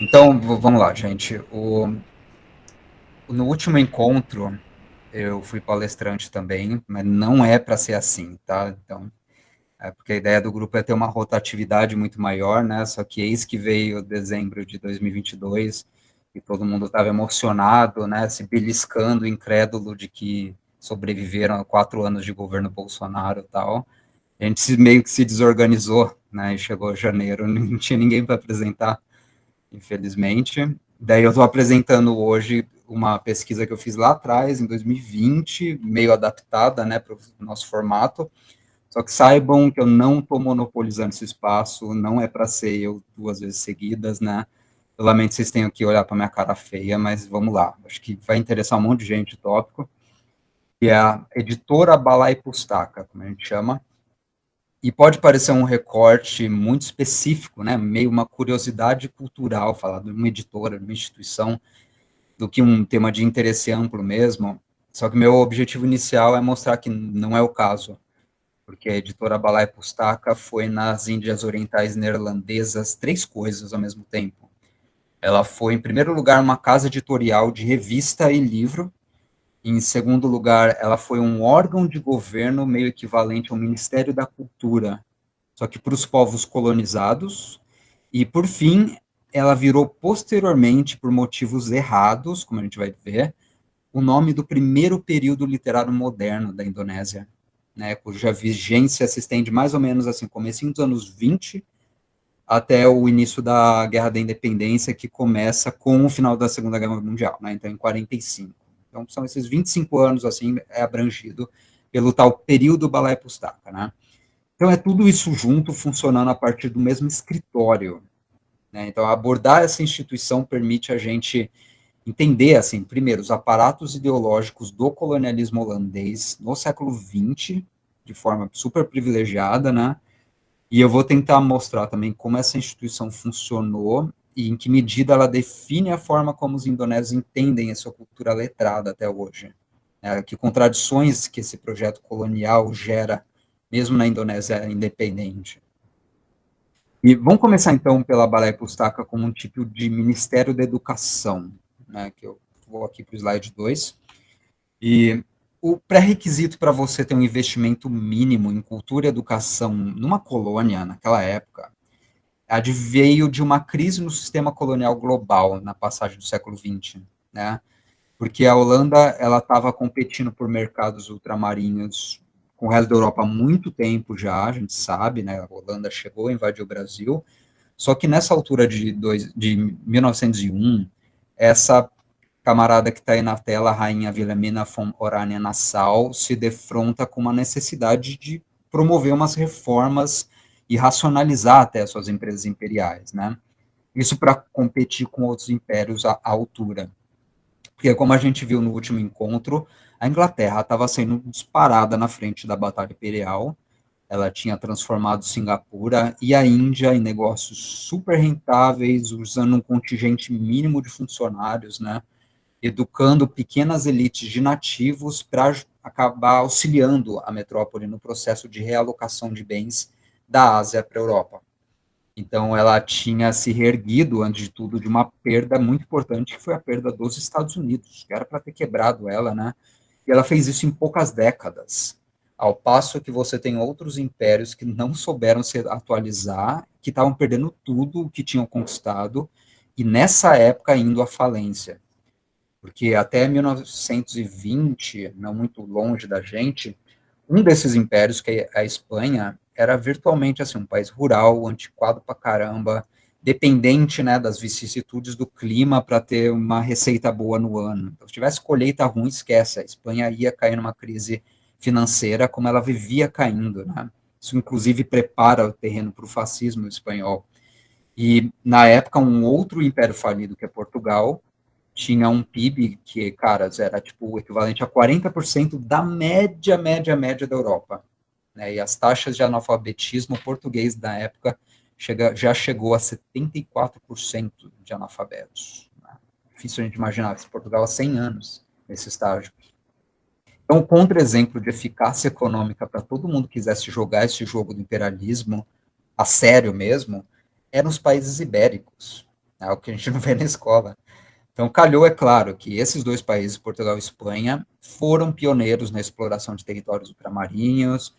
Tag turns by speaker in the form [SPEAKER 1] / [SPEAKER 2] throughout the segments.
[SPEAKER 1] Então, vamos lá, gente. No último encontro, eu fui palestrante também, mas não é para ser assim, tá? Então, porque a ideia do grupo é ter uma rotatividade muito maior, né? Só que eis que veio dezembro de 2022 e todo mundo estava emocionado, né? Se beliscando, incrédulo de que sobreviveram a 4 anos de governo Bolsonaro e tal. A gente meio que se desorganizou, né? E chegou janeiro, não tinha ninguém para apresentar, infelizmente. Daí eu estou apresentando hoje uma pesquisa que eu fiz lá atrás, em 2020, meio adaptada, né, para o nosso formato. Só que saibam que eu não estou monopolizando esse espaço, não é para ser eu 2 vezes seguidas, né? Eu lamento que vocês tenham que olhar para minha cara feia, mas vamos lá. Acho que vai interessar um monte de gente o tópico. Que é a editora Balai Pustaka, como a gente chama. E pode parecer um recorte muito específico, né? Meio uma curiosidade cultural, falar de uma editora, de uma instituição, do que um tema de interesse amplo mesmo. Só que meu objetivo inicial é mostrar que não é o caso, porque a editora Balai Pustaka foi nas Índias Orientais Neerlandesas 3 coisas ao mesmo tempo. Ela foi, em primeiro lugar, uma casa editorial de revista e livro. Em segundo lugar, ela foi um órgão de governo meio equivalente ao Ministério da Cultura, só que para os povos colonizados. E, por fim, ela virou posteriormente, por motivos errados, como a gente vai ver, o nome do primeiro período literário moderno da Indonésia, né, cuja vigência se estende mais ou menos assim, comecinho dos anos 20 até o início da Guerra da Independência, que começa com o final da Segunda Guerra Mundial, né, então em 45. Então são esses 25 anos, assim, é abrangido pelo tal período Balai Pustaka, né. Então é tudo isso junto, funcionando a partir do mesmo escritório, né, então abordar essa instituição permite a gente entender, assim, primeiro, os aparatos ideológicos do colonialismo holandês no século XX, de forma super privilegiada, né? E eu vou tentar mostrar também como essa instituição funcionou e em que medida ela define a forma como os indonésios entendem a sua cultura letrada até hoje. Que contradições que esse projeto colonial gera, mesmo na Indonésia independente. E vamos começar então pela Balai Pustaka como um tipo de Ministério da Educação, né, que eu vou aqui para o slide 2. E o pré-requisito para você ter um investimento mínimo em cultura e educação numa colônia, naquela época, adveio de uma crise no sistema colonial global na passagem do século XX, né? Porque a Holanda ela estava competindo por mercados ultramarinos com o resto da Europa há muito tempo já, a gente sabe, né? A Holanda chegou a invadir o Brasil, só que nessa altura de 1901, essa camarada que está aí na tela, a rainha Wilhelmina von Orania-Nassau, se defronta com uma necessidade de promover umas reformas e racionalizar até suas empresas imperiais, né? Isso para competir com outros impérios à altura. Porque, como a gente viu no último encontro, a Inglaterra estava sendo disparada na frente da Batalha Imperial, ela tinha transformado Singapura e a Índia em negócios super rentáveis, usando um contingente mínimo de funcionários, né? Educando pequenas elites de nativos para acabar auxiliando a metrópole no processo de realocação de bens da Ásia para a Europa. Então, ela tinha se reerguido, antes de tudo, de uma perda muito importante, que foi a perda dos Estados Unidos, que era para ter quebrado ela, né? E ela fez isso em poucas décadas. Ao passo que você tem outros impérios que não souberam se atualizar, que estavam perdendo tudo o que tinham conquistado, e nessa época indo à falência. Porque até 1920, não muito longe da gente, um desses impérios, que é a Espanha, era virtualmente assim, um país rural, antiquado pra caramba, dependente, né, das vicissitudes do clima para ter uma receita boa no ano. Então, se tivesse colheita ruim, esquece, a Espanha ia cair numa crise financeira como ela vivia caindo, né? Isso, inclusive, prepara o terreno para o fascismo espanhol. E, na época, um outro império falido, que é Portugal, tinha um PIB que, caras, era tipo o equivalente a 40% da média da Europa. Né? E as taxas de analfabetismo português da época já chegou a 74% de analfabetos. Né? Difícil a gente imaginar, se Portugal há 100 anos nesse estágio. Então, o contra-exemplo de eficácia econômica para todo mundo que quisesse jogar esse jogo do imperialismo a sério mesmo, eram os países ibéricos. é o que a gente não vê na escola. Então, calhou, é claro, que esses dois países, Portugal e Espanha, foram pioneiros na exploração de territórios ultramarinhos.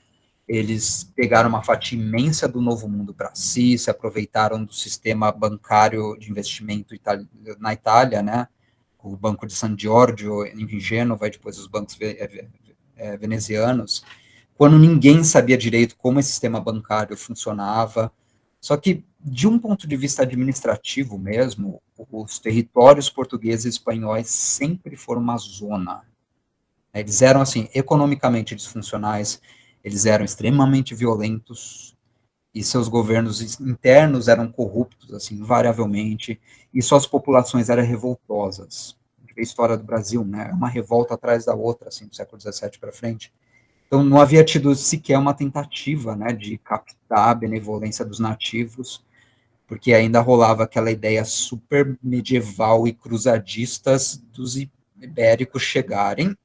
[SPEAKER 1] Eles pegaram uma fatia imensa do Novo Mundo para si, se aproveitaram do sistema bancário de investimento na Itália, né? O Banco de San Giorgio, em Gênova, e depois os bancos venezianos, quando ninguém sabia direito como esse sistema bancário funcionava. Só que, de um ponto de vista administrativo mesmo, os territórios portugueses e espanhóis sempre foram uma zona. Eles eram, assim, economicamente disfuncionais, eles eram extremamente violentos, e seus governos internos eram corruptos, assim, invariavelmente, e suas populações eram revoltosas. A história do Brasil, né, uma revolta atrás da outra, assim, do século XVII para frente. Então, não havia tido sequer uma tentativa, né, de captar a benevolência dos nativos, porque ainda rolava aquela ideia super medieval e cruzadistas dos ibéricos chegarem,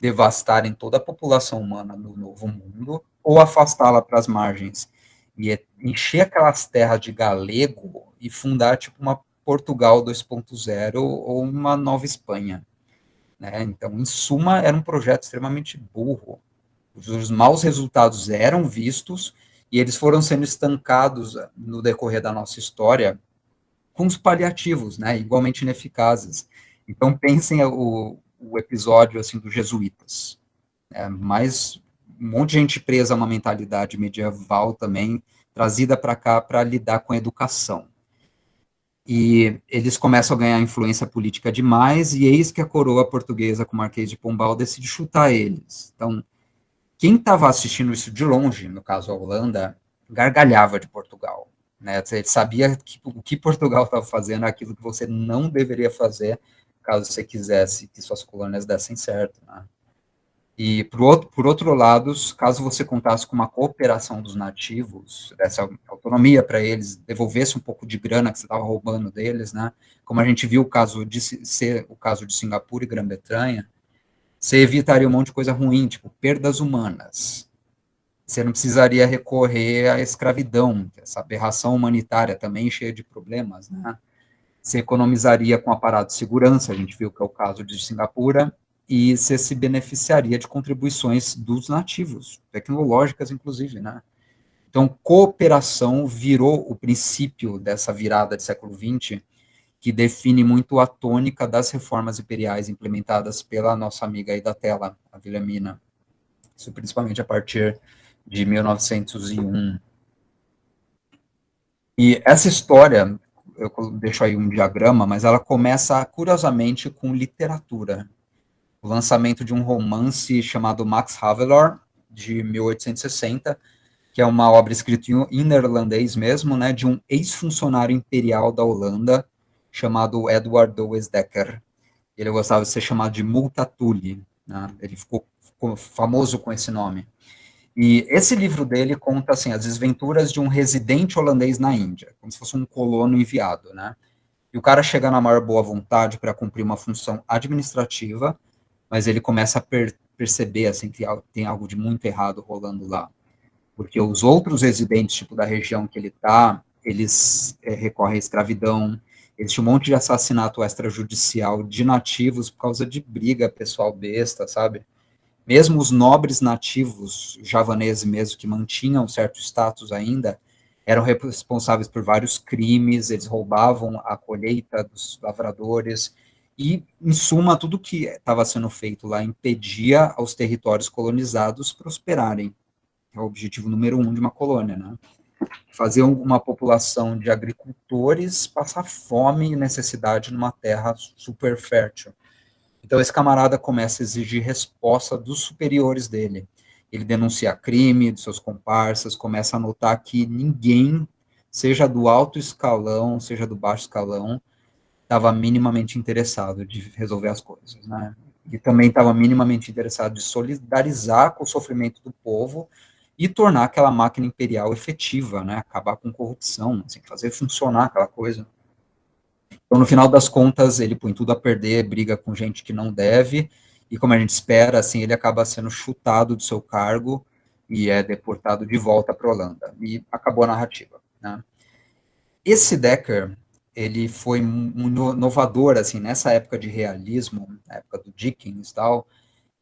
[SPEAKER 1] devastarem toda a população humana no Novo Mundo, ou afastá-la para as margens, e encher aquelas terras de galego e fundar, tipo, uma Portugal 2.0 ou uma Nova Espanha. Né? Então, em suma, era um projeto extremamente burro. Os maus resultados eram vistos e eles foram sendo estancados no decorrer da nossa história com os paliativos, né, igualmente ineficazes. Então, pensem o episódio assim dos jesuítas. Mas um monte de gente presa a uma mentalidade medieval também, trazida para cá para lidar com a educação. E eles começam a ganhar influência política demais, e eis que a coroa portuguesa com o Marquês de Pombal decide chutar eles. Então, quem estava assistindo isso de longe, no caso a Holanda, gargalhava de Portugal. Né? Você sabia que o que Portugal estava fazendo é aquilo que você não deveria fazer caso você quisesse que suas colônias dessem certo. Né? E, por outro lado, caso você contasse com uma cooperação dos nativos, dessa autonomia para eles, devolvesse um pouco de grana que você estava roubando deles, né? Como a gente viu o caso de ser o caso de Singapura e Grã-Bretanha, você evitaria um monte de coisa ruim, tipo perdas humanas. Você não precisaria recorrer à escravidão, essa aberração humanitária também cheia de problemas, né? Você economizaria com aparato de segurança, a gente viu que é o caso de Singapura, e você se beneficiaria de contribuições dos nativos, tecnológicas inclusive, né? Então, cooperação virou o princípio dessa virada de século XX, que define muito a tônica das reformas imperiais implementadas pela nossa amiga aí da tela, a Wilhelmina. Isso principalmente a partir de 1901. E essa história, eu deixo aí um diagrama, mas ela começa, curiosamente, com literatura. O lançamento de um romance chamado Max Havelaar, de 1860, que é uma obra escrita em neerlandês mesmo, né, de um ex-funcionário imperial da Holanda, chamado Edward Douwes Dekker. Ele gostava de ser chamado de Multatuli, né, ele ficou famoso com esse nome. E esse livro dele conta assim as desventuras de um residente holandês na Índia, como se fosse um colono enviado, né? E o cara chega na maior boa vontade para cumprir uma função administrativa, mas ele começa a perceber assim que tem algo de muito errado rolando lá, porque os outros residentes tipo da região que ele está, eles recorrem à escravidão, existe um monte de assassinato extrajudicial de nativos por causa de briga pessoal besta, sabe? Mesmo os nobres nativos javaneses mesmo, que mantinham certo status ainda, eram responsáveis por vários crimes, eles roubavam a colheita dos lavradores, e, em suma, tudo que estava sendo feito lá impedia aos territórios colonizados prosperarem. É o objetivo número um de uma colônia, né? Fazer uma população de agricultores passar fome e necessidade numa terra super fértil. Então, esse camarada começa a exigir resposta dos superiores dele. Ele denuncia crime dos seus comparsas, começa a notar que ninguém, seja do alto escalão, seja do baixo escalão, estava minimamente interessado de resolver as coisas, né? E também estava minimamente interessado de solidarizar com o sofrimento do povo e tornar aquela máquina imperial efetiva, né? Acabar com corrupção, assim, fazer funcionar aquela coisa. Então, no final das contas, ele põe tudo a perder, briga com gente que não deve, e como a gente espera, assim, ele acaba sendo chutado do seu cargo e é deportado de volta para a Holanda. E acabou a narrativa. Né? Esse Dekker, ele foi um inovador, assim, nessa época de realismo, na época do Dickens e tal,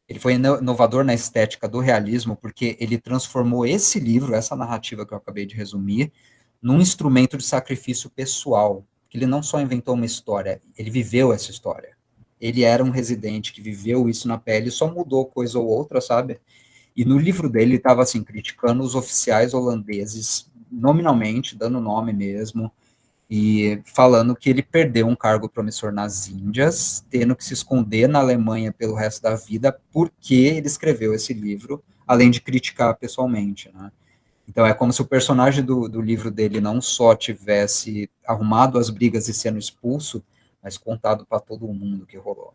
[SPEAKER 1] ele foi inovador na estética do realismo, porque ele transformou esse livro, essa narrativa que eu acabei de resumir, num instrumento de sacrifício pessoal. Que ele não só inventou uma história, ele viveu essa história. Ele era um residente que viveu isso na pele, só mudou coisa ou outra, sabe? E no livro dele ele estava assim criticando os oficiais holandeses nominalmente, dando nome mesmo, e falando que ele perdeu um cargo promissor nas Índias, tendo que se esconder na Alemanha pelo resto da vida, porque ele escreveu esse livro, além de criticar pessoalmente, né? Então é como se o personagem do livro dele não só tivesse arrumado as brigas e sendo expulso, mas contado para todo mundo o que rolou.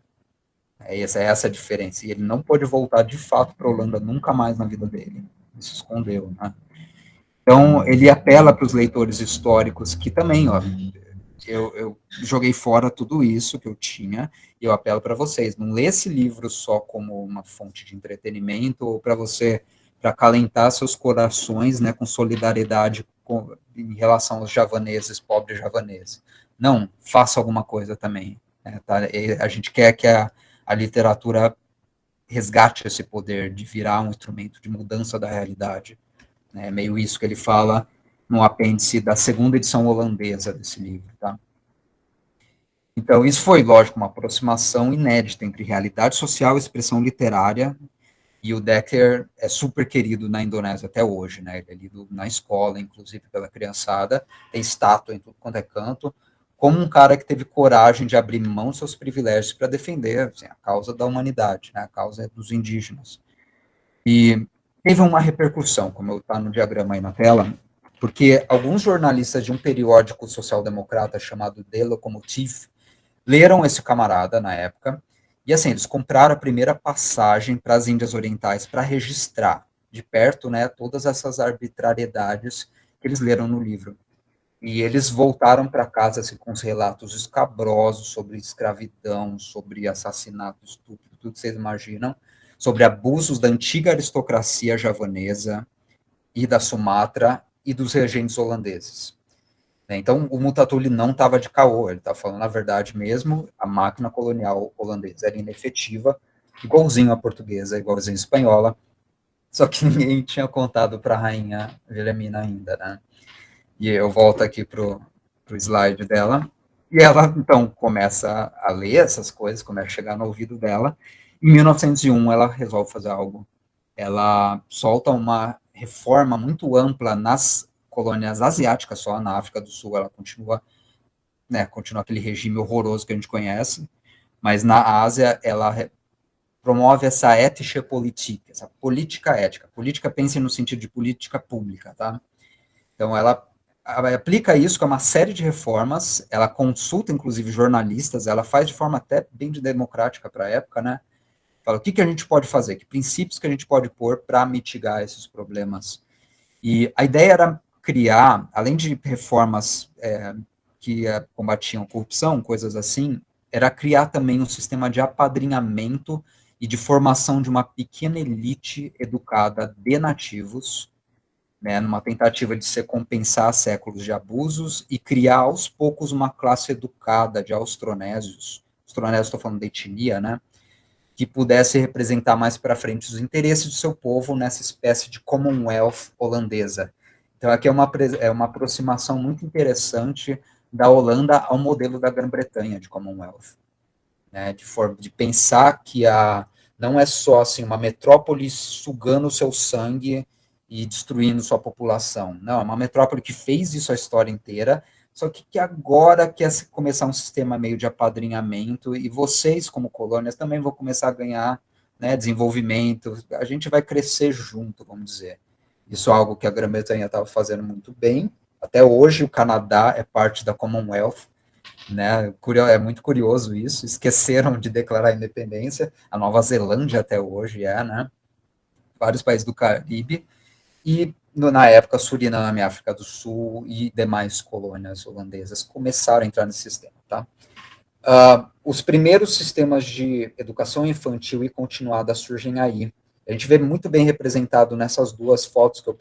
[SPEAKER 1] É essa a diferença. E ele não pôde voltar de fato para a Holanda nunca mais na vida dele. Ele se escondeu, né? Então ele apela para os leitores históricos que também, ó, eu joguei fora tudo isso que eu tinha e eu apelo para vocês, não lê esse livro só como uma fonte de entretenimento ou para você, para acalentar seus corações, né, com solidariedade em relação aos javaneses, pobres javaneses. Não, faça alguma coisa também. Né, tá? A gente quer que a literatura resgate esse poder de virar um instrumento de mudança da realidade. Né? É meio isso que ele fala no apêndice da segunda edição holandesa desse livro, tá? Então, isso foi, lógico, uma aproximação inédita entre realidade social e expressão literária, e o Decker é super querido na Indonésia até hoje, né? Ele é lido na escola, inclusive pela criançada, tem estátua em tudo quanto é canto, como um cara que teve coragem de abrir mão dos seus privilégios para defender assim, a causa da humanidade, né? A causa dos indígenas. E teve uma repercussão, como está no diagrama aí na tela, porque alguns jornalistas de um periódico social-democrata chamado The Locomotive leram esse camarada na época, e assim, eles compraram a primeira passagem para as Índias Orientais para registrar de perto, né, todas essas arbitrariedades que eles leram no livro. E eles voltaram para casa assim, com os relatos escabrosos sobre escravidão, sobre assassinato, estupro, tudo que vocês imaginam, sobre abusos da antiga aristocracia javanesa e da Sumatra e dos regentes holandeses. Né? Então, o Multatuli não estava de caô, ele está falando a verdade mesmo, a máquina colonial holandesa era inefetiva, igualzinho a portuguesa, igualzinho a espanhola, só que ninguém tinha contado para a rainha Wilhelmina ainda, né? E eu volto aqui pro slide dela, e ela, então, começa a ler essas coisas, começa a chegar no ouvido dela, em 1901 ela resolve fazer algo, ela solta uma reforma muito ampla nas colônias asiáticas, só na África do Sul ela continua, né, continua aquele regime horroroso que a gente conhece, mas na Ásia ela promove essa ética política, essa política ética. Política pense no sentido de política pública, tá? Então ela aplica isso com uma série de reformas, ela consulta inclusive jornalistas, ela faz de forma até bem democrática para a época, né? Fala o que a gente pode fazer, que princípios que a gente pode pôr para mitigar esses problemas. E a ideia era criar, além de reformas que combatiam corrupção, coisas assim, era criar também um sistema de apadrinhamento e de formação de uma pequena elite educada de nativos, né, numa tentativa de se compensar séculos de abusos e criar aos poucos uma classe educada de austronésios, estou falando da etnia, né, que pudesse representar mais para frente os interesses do seu povo nessa espécie de Commonwealth holandesa. Então, aqui é uma aproximação muito interessante da Holanda ao modelo da Grã-Bretanha de Commonwealth, né, de pensar que não é só assim, uma metrópole sugando o seu sangue e destruindo sua população. Não, é uma metrópole que fez isso a história inteira, só que agora quer começar um sistema meio de apadrinhamento, e vocês, como colônias, também vão começar a ganhar, né, desenvolvimento, a gente vai crescer junto, vamos dizer. Isso é algo que a Grã-Bretanha estava fazendo muito bem. Até hoje, o Canadá é parte da Commonwealth, né? É muito curioso isso. Esqueceram de declarar a independência. A Nova Zelândia até hoje né? Vários países do Caribe e na época Suriname, África do Sul e demais colônias holandesas começaram a entrar nesse sistema, tá? Os primeiros sistemas de educação infantil e continuada surgem aí. A gente vê muito bem representado nessas duas fotos que eu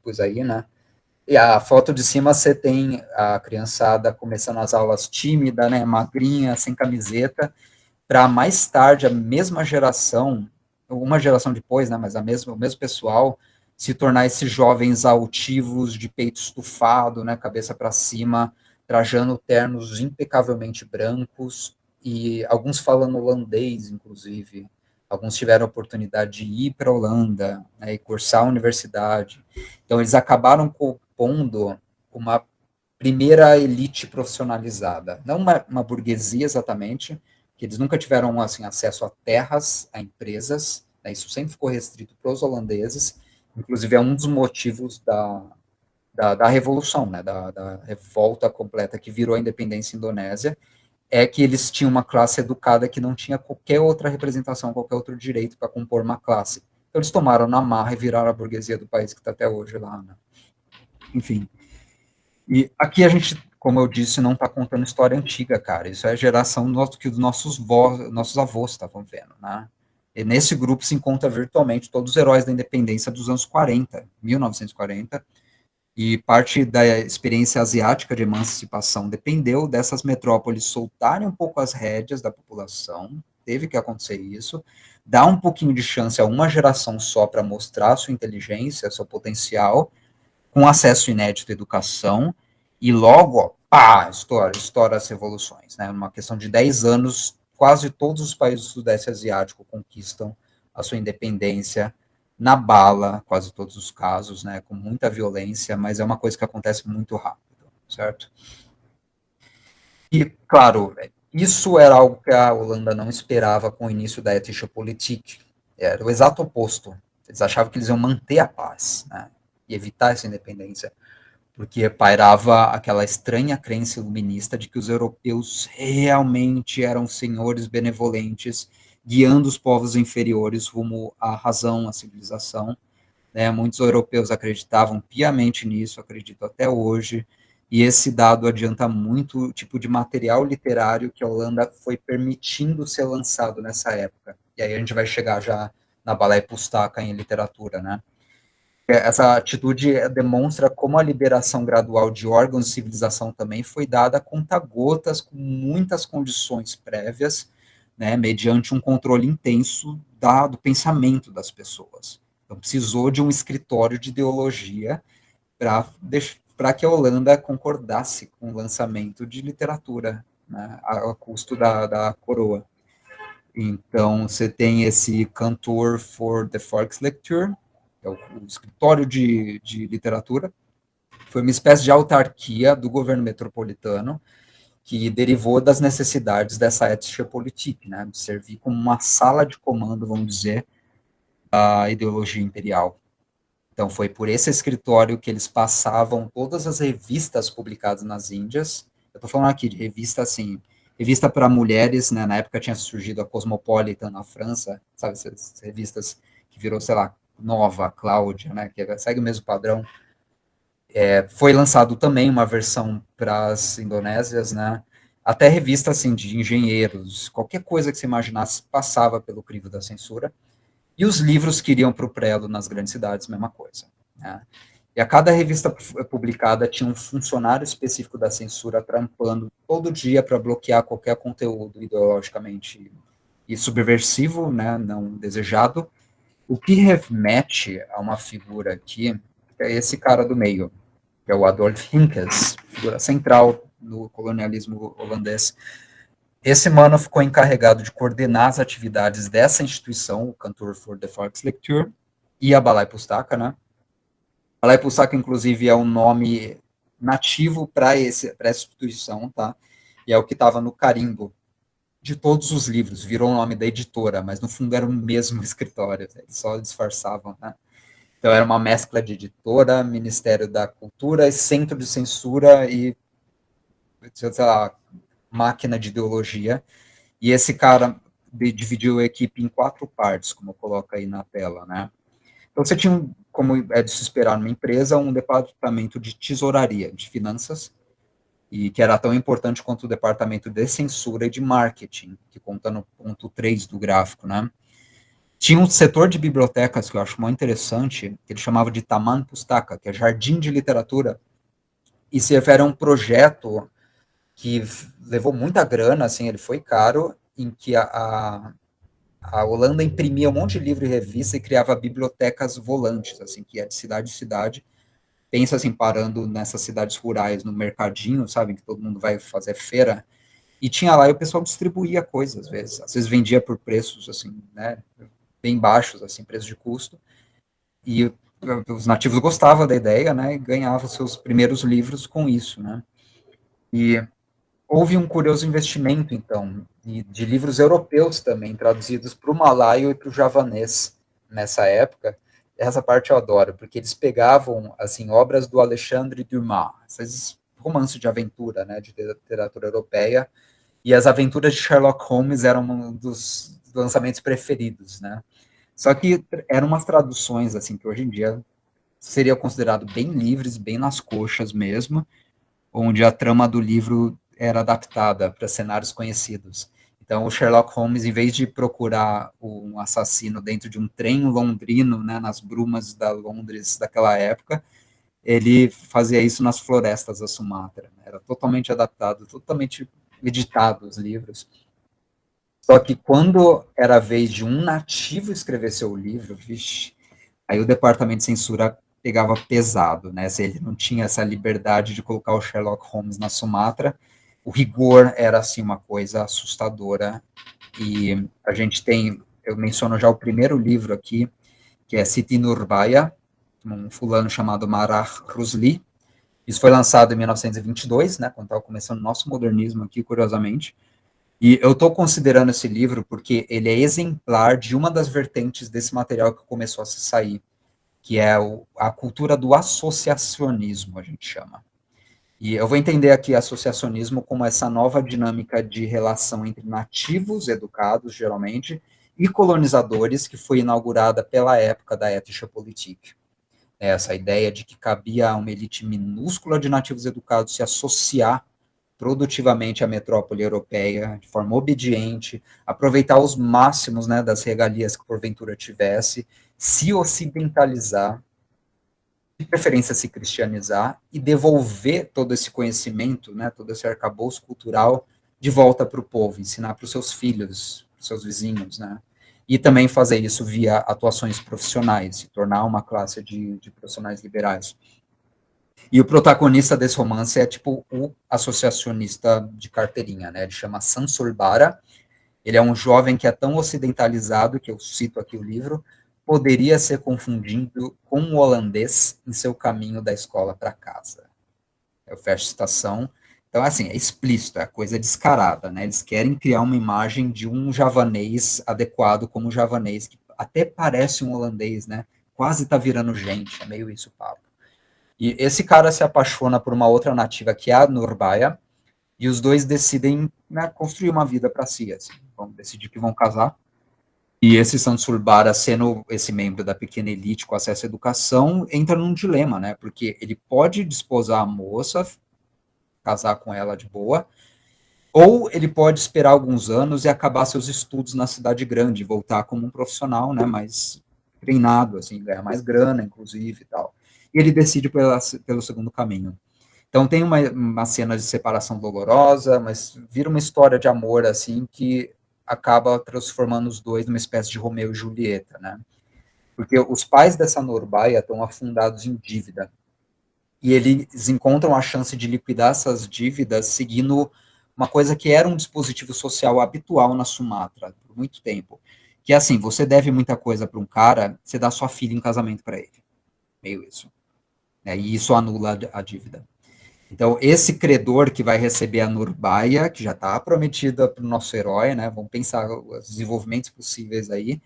[SPEAKER 1] pus aí, né? E a foto de cima você tem a criançada começando as aulas tímida, né, magrinha, sem camiseta, para mais tarde a mesma geração, uma geração depois, né, mas o mesmo pessoal, se tornar esses jovens altivos de peito estufado, né, cabeça para cima, trajando ternos impecavelmente brancos, e alguns falando holandês, inclusive. Alguns tiveram a oportunidade de ir para a Holanda, né, e cursar a universidade. Então, eles acabaram compondo uma primeira elite profissionalizada. Não uma burguesia exatamente, que eles nunca tiveram assim, acesso a terras, a empresas, né, isso sempre ficou restrito para os holandeses, inclusive é um dos motivos da revolução, né, da revolta completa que virou a independência indonésia, é que eles tinham uma classe educada que não tinha qualquer outra representação, qualquer outro direito para compor uma classe. Então eles tomaram na marra e viraram a burguesia do país que está até hoje lá, né? Enfim, e aqui a gente, como eu disse, não está contando história antiga, cara. Isso é a geração que os nossos avós estavam vendo, né? E nesse grupo se encontra virtualmente todos os heróis da independência dos anos 40, 1940, e parte da experiência asiática de emancipação dependeu dessas metrópoles soltarem um pouco as rédeas da população, teve que acontecer isso, dar um pouquinho de chance a uma geração só para mostrar sua inteligência, seu potencial, com acesso inédito à educação, e logo, ó, pá, estoura as revoluções. Né? Numa questão de 10 anos, quase todos os países do Sudeste Asiático conquistam a sua independência na bala, quase todos os casos, né, com muita violência, mas é uma coisa que acontece muito rápido, certo? E, claro, isso era algo que a Holanda não esperava com o início da Etnische-Politik. Era o exato oposto. Eles achavam que eles iam manter a paz, né, e evitar essa independência, porque pairava aquela estranha crença iluminista de que os europeus realmente eram senhores benevolentes, guiando os povos inferiores rumo à razão, à civilização. Né? Muitos europeus acreditavam piamente nisso, acredito até hoje, e esse dado adianta muito o tipo de material literário que a Holanda foi permitindo ser lançado nessa época. E aí a gente vai chegar já na Bala e Pustaka em literatura, né? Essa atitude demonstra como a liberação gradual de órgãos de civilização também foi dada a conta-gotas, com muitas condições prévias, né, mediante um controle intenso do pensamento das pessoas. Então, precisou de um escritório de ideologia para que a Holanda concordasse com o lançamento de literatura, né, a custo da coroa. Então, você tem esse Kantor for the Volkslecture, que é o escritório de literatura, foi uma espécie de autarquia do governo metropolitano que derivou das necessidades dessa Etnische Politik, né, de servir como uma sala de comando, vamos dizer, da ideologia imperial. Então, foi por esse escritório que eles passavam todas as revistas publicadas nas Índias. Eu estou falando aqui de revista, assim, revista para mulheres, né? Na época tinha surgido a Cosmopolitan na França, sabe, essas revistas que virou, sei lá, Nova, Cláudia, né? Que segue o mesmo padrão. Foi lançado também uma versão para as indonésias, né? Até revista, assim, de engenheiros, qualquer coisa que você imaginasse passava pelo crivo da censura. E os livros que iriam para o prelo nas grandes cidades, mesma coisa. Né? E a cada revista publicada tinha um funcionário específico da censura trampando todo dia para bloquear qualquer conteúdo ideologicamente e subversivo, né, não desejado. O que remete a uma figura aqui, que é esse cara do meio, que é o Adolf Hinkes, figura central no colonialismo holandês. Esse mano ficou encarregado de coordenar as atividades dessa instituição, o Kantor for the Volkslecture, e a Balai Pustaka, né? Balai Pustaka, inclusive, é um nome nativo para essa instituição, tá? E é o que estava no carimbo de todos os livros, virou o nome da editora, mas no fundo era o mesmo escritório, eles só disfarçavam, né? Então era uma mescla de editora, Ministério da Cultura, Centro de Censura e, sei lá, máquina de ideologia. E esse cara dividiu a equipe em 4 partes, como coloca aí na tela, né? Então você tinha, como é de se esperar numa empresa, um departamento de tesouraria, de finanças, e que era tão importante quanto o departamento de censura e de marketing, que conta no ponto 3 do gráfico, né? Tinha um setor de bibliotecas que eu acho muito interessante, que ele chamava de Taman Pustaka, que é Jardim de Literatura, e se refere a um projeto que levou muita grana, assim, ele foi caro, em que a Holanda imprimia um monte de livro e revista e criava bibliotecas volantes, assim, que é de cidade em cidade. Pensa assim, parando nessas cidades rurais, no mercadinho, sabe, que todo mundo vai fazer feira, e tinha lá e o pessoal distribuía coisas, às vezes vendia por preços, assim, né, bem baixos, assim, preço de custo, e os nativos gostavam da ideia, né, e ganhavam seus primeiros livros com isso, né. E houve um curioso investimento, então, de livros europeus também, traduzidos para o malaio e para o javanês nessa época. Essa parte eu adoro, porque eles pegavam, assim, obras do Alexandre Dumas, esses romances de aventura, né, de literatura europeia, e as aventuras de Sherlock Holmes eram um dos lançamentos preferidos, né. Só que eram umas traduções, assim, que hoje em dia seria considerado bem livres, bem nas coxas mesmo, onde a trama do livro era adaptada para cenários conhecidos. Então, o Sherlock Holmes, em vez de procurar um assassino dentro de um trem londrino, né, nas brumas da Londres daquela época, ele fazia isso nas florestas da Sumatra. Era totalmente adaptado, totalmente editado os livros. Só que quando era a vez de um nativo escrever seu livro, vixe, aí o departamento de censura pegava pesado, né? Se ele não tinha essa liberdade de colocar o Sherlock Holmes na Sumatra, o rigor era assim uma coisa assustadora. E a gente tem, eu menciono já o primeiro livro aqui, que é Siti Nurbaya, um fulano chamado Marah Rusli. Isso foi lançado em 1922, né? Quando estava começando o nosso modernismo aqui, curiosamente. E eu estou considerando esse livro porque ele é exemplar de uma das vertentes desse material que começou a se sair, que é a cultura do associacionismo, a gente chama. E eu vou entender aqui associacionismo como essa nova dinâmica de relação entre nativos educados, geralmente, e colonizadores, que foi inaugurada pela época da Ethische Politik. Essa ideia de que cabia a uma elite minúscula de nativos educados se associar produtivamente à metrópole europeia, de forma obediente, aproveitar os máximos, né, das regalias que porventura tivesse, se ocidentalizar, de preferência se cristianizar, e devolver todo esse conhecimento, né, todo esse arcabouço cultural de volta para o povo, ensinar para os seus filhos, para os seus vizinhos, né, e também fazer isso via atuações profissionais, se tornar uma classe de profissionais liberais. E o protagonista desse romance é tipo o associacionista de carteirinha, né? Ele chama Sansur Bara. Ele é um jovem que é tão ocidentalizado, que eu cito aqui o livro, poderia ser confundido com um holandês em seu caminho da escola para casa. Eu fecho citação. Então, assim, é explícito, é coisa descarada, né? Eles querem criar uma imagem de um javanês adequado como um javanês, que até parece um holandês, né? Quase tá virando gente, é meio isso o papo. E esse cara se apaixona por uma outra nativa, que é a Nurbaya, e os dois decidem, né, construir uma vida para si, assim, vão decidir que vão casar. E esse Sansurbara, sendo esse membro da pequena elite com acesso à educação, entra num dilema, né? Porque ele pode desposar a moça, casar com ela de boa, ou ele pode esperar alguns anos e acabar seus estudos na cidade grande, voltar como um profissional, né? Mais treinado, assim, ganhar mais grana, inclusive, e tal. E ele decide pelo segundo caminho. Então tem uma cena de separação dolorosa, mas vira uma história de amor, assim, que acaba transformando os dois numa espécie de Romeu e Julieta, né? Porque os pais dessa Norbaia estão afundados em dívida. E eles encontram a chance de liquidar essas dívidas seguindo uma coisa que era um dispositivo social habitual na Sumatra por muito tempo. Que é assim, você deve muita coisa para um cara, você dá sua filha em casamento para ele. Meio isso. E isso anula a dívida. Então, esse credor que vai receber a Nurbaya, que já está prometida para o nosso herói, né? Vamos pensar os desenvolvimentos possíveis aí.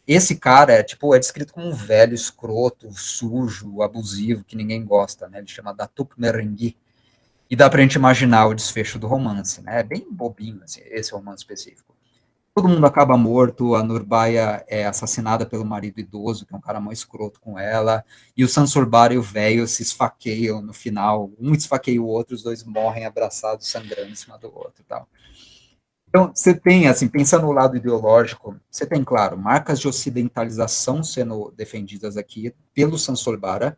[SPEAKER 1] Esse cara é descrito como um velho escroto, sujo, abusivo, que ninguém gosta, né? Ele chama Datuk Merengui. E dá para a gente imaginar o desfecho do romance, né? É bem bobinho, assim, esse romance específico. Todo mundo acaba morto, a Nurbaya é assassinada pelo marido idoso, que é um cara mais escroto com ela, e o Sansurbara e o velho se esfaqueiam no final, um esfaqueia o outro, os dois morrem abraçados, sangrando em cima do outro e tal. Então, você tem, assim, pensando no lado ideológico, você tem, claro, marcas de ocidentalização sendo defendidas aqui pelo Sansurbara,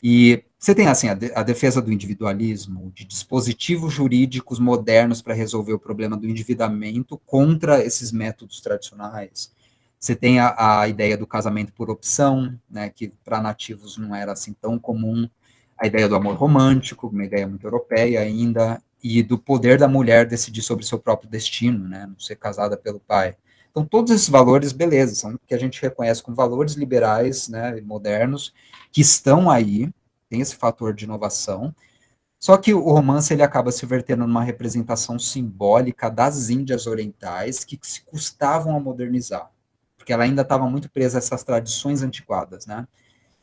[SPEAKER 1] E você tem, assim, a defesa do individualismo, de dispositivos jurídicos modernos para resolver o problema do endividamento contra esses métodos tradicionais. Você tem a ideia do casamento por opção, né, que para nativos não era assim tão comum, a ideia do amor romântico, uma ideia muito europeia ainda, e do poder da mulher decidir sobre seu próprio destino, né, não ser casada pelo pai. Então, todos esses valores, beleza, são que a gente reconhece como valores liberais, né, modernos, que estão aí, tem esse fator de inovação, só que o romance ele acaba se vertendo numa representação simbólica das Índias orientais que se custavam a modernizar, porque ela ainda estava muito presa a essas tradições antiquadas, né?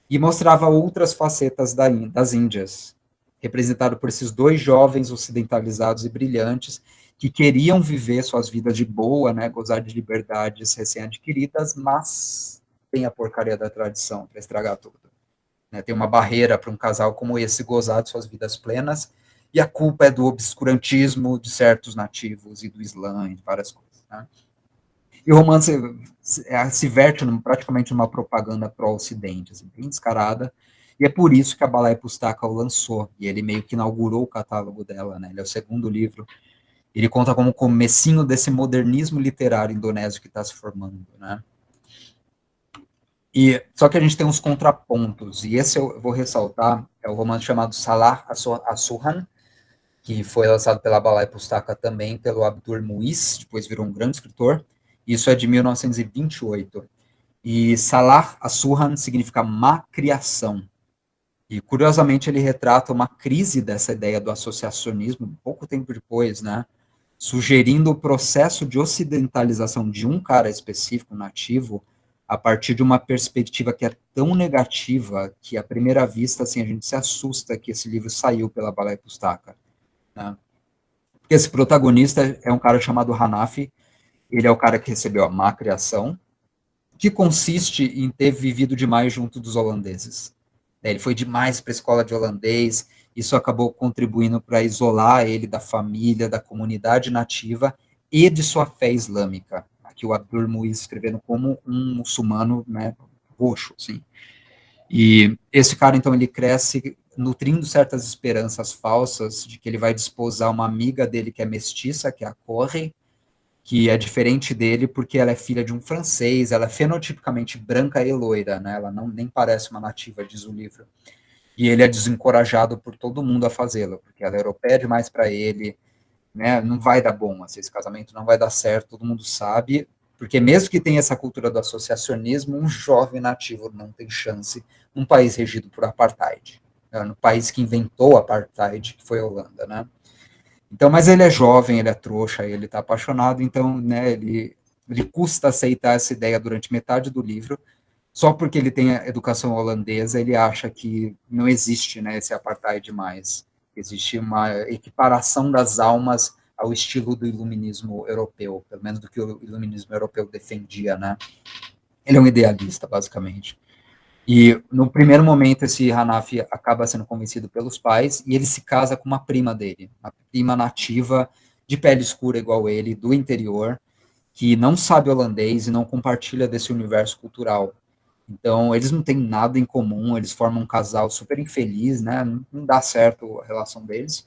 [SPEAKER 1] E mostrava outras facetas das Índias, representado por esses dois jovens ocidentalizados e brilhantes que queriam viver suas vidas de boa, né, gozar de liberdades recém-adquiridas, mas tem a porcaria da tradição para estragar tudo. Né? Tem uma barreira para um casal como esse gozar de suas vidas plenas, e a culpa é do obscurantismo de certos nativos e do Islã e várias coisas. Né? E o romance se verte praticamente numa propaganda pró-Ocidente, assim, bem descarada, e é por isso que a Balai Pustaka o lançou, e ele meio que inaugurou o catálogo dela, né? Ele é o segundo livro. Ele conta como o comecinho desse modernismo literário indonésio que está se formando, né? E só que a gente tem uns contrapontos, e esse eu vou ressaltar, é o romance chamado Salah Asuhan, que foi lançado pela Balai Pustaka também pelo Abdur Muiz, depois virou um grande escritor. Isso é de 1928. E Salah Asuhan significa má criação. E curiosamente ele retrata uma crise dessa ideia do associacionismo pouco tempo depois, né? Sugerindo o processo de ocidentalização de um cara específico, nativo, a partir de uma perspectiva que é tão negativa que, à primeira vista, assim, a gente se assusta que esse livro saiu pela Balai Pustaka. Né? Porque esse protagonista é um cara chamado Hanafi, ele é o cara que recebeu a má criação, que consiste em ter vivido demais junto dos holandeses. Ele foi demais para a escola de holandês, isso acabou contribuindo para isolar ele da família, da comunidade nativa e de sua fé islâmica. Aqui o Abdur Muiz escrevendo como um muçulmano, né, roxo, assim. E esse cara, então, ele cresce nutrindo certas esperanças falsas de que ele vai desposar uma amiga dele que é mestiça, que é a Corre, que é diferente dele porque ela é filha de um francês, ela é fenotipicamente branca e loira, né? Ela não nem parece uma nativa, diz o livro. E ele é desencorajado por todo mundo a fazê-la, porque ela é europeia demais para ele, né? Não vai dar bom, assim, esse casamento não vai dar certo, todo mundo sabe, porque mesmo que tenha essa cultura do associacionismo, um jovem nativo não tem chance num país regido por apartheid, né? No país que inventou a apartheid, que foi a Holanda, né? Então, mas ele é jovem, ele é trouxa, ele está apaixonado, então, né, ele custa aceitar essa ideia durante metade do livro, só porque ele tem a educação holandesa, ele acha que não existe, né, esse apartheid mais. Existe uma equiparação das almas ao estilo do iluminismo europeu, pelo menos do que o iluminismo europeu defendia, né? Ele é um idealista, basicamente. E no primeiro momento esse Hanafi acaba sendo convencido pelos pais e ele se casa com uma prima dele, uma prima nativa de pele escura igual ele, do interior, que não sabe holandês e não compartilha desse universo cultural. Então eles não têm nada em comum, eles formam um casal super infeliz, né? Não dá certo a relação deles.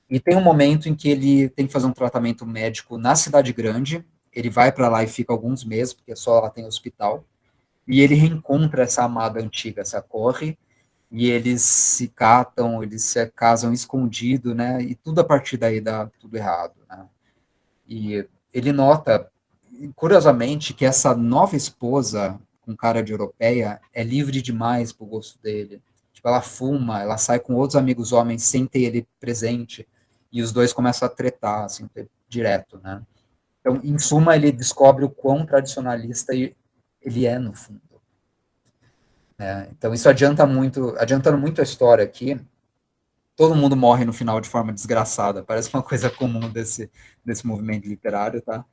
[SPEAKER 1] E tem um momento em que ele tem que fazer um tratamento médico na cidade grande. Ele vai para lá e fica alguns meses, porque só lá tem hospital e ele reencontra essa amada antiga, essa Corre, e eles se catam, eles se casam escondido, né? E tudo a partir daí dá tudo errado, né? E ele nota, curiosamente, que essa nova esposa, com cara de europeia, é livre demais pro gosto dele. Tipo, ela fuma, ela sai com outros amigos homens sem ter ele presente, e os dois começam a tretar, assim, direto, né? Então, em suma, ele descobre o quão tradicionalista ele é, no fundo. Então, isso adiantando muito a história aqui, todo mundo morre no final de forma desgraçada, parece uma coisa comum desse movimento literário, tá?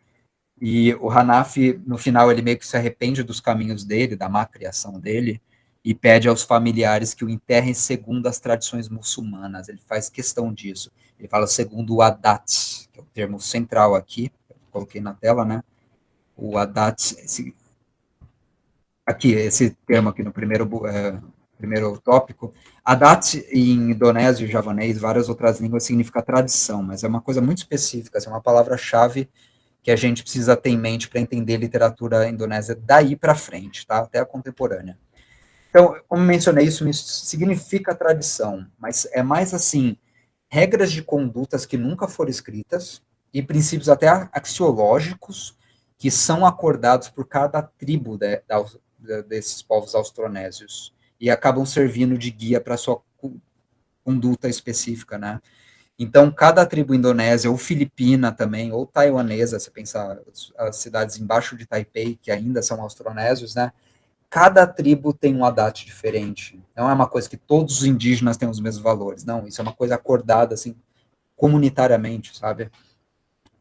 [SPEAKER 1] E o Hanafi, no final, ele meio que se arrepende dos caminhos dele, da má criação dele, e pede aos familiares que o enterrem segundo as tradições muçulmanas. Ele faz questão disso. Ele fala segundo o Adat, que é o termo central aqui, eu coloquei na tela, né? O Adat, aqui, esse termo aqui no primeiro primeiro tópico, Adat em indonésio, javanês, várias outras línguas significa tradição, mas é uma coisa muito específica, assim, é uma palavra-chave que a gente precisa ter em mente para entender literatura indonésia daí para frente, tá? Até a contemporânea. Então, como mencionei, isso significa tradição, mas é mais assim, regras de condutas que nunca foram escritas e princípios até axiológicos que são acordados por cada tribo desses povos austronésios e acabam servindo de guia para sua conduta específica, né? Então, cada tribo indonésia, ou filipina também, ou taiwanesa, se pensar as cidades embaixo de Taipei, que ainda são austronésios, né? Cada tribo tem um adat diferente. Não é uma coisa que todos os indígenas têm os mesmos valores. Não, isso é uma coisa acordada, assim, comunitariamente, sabe?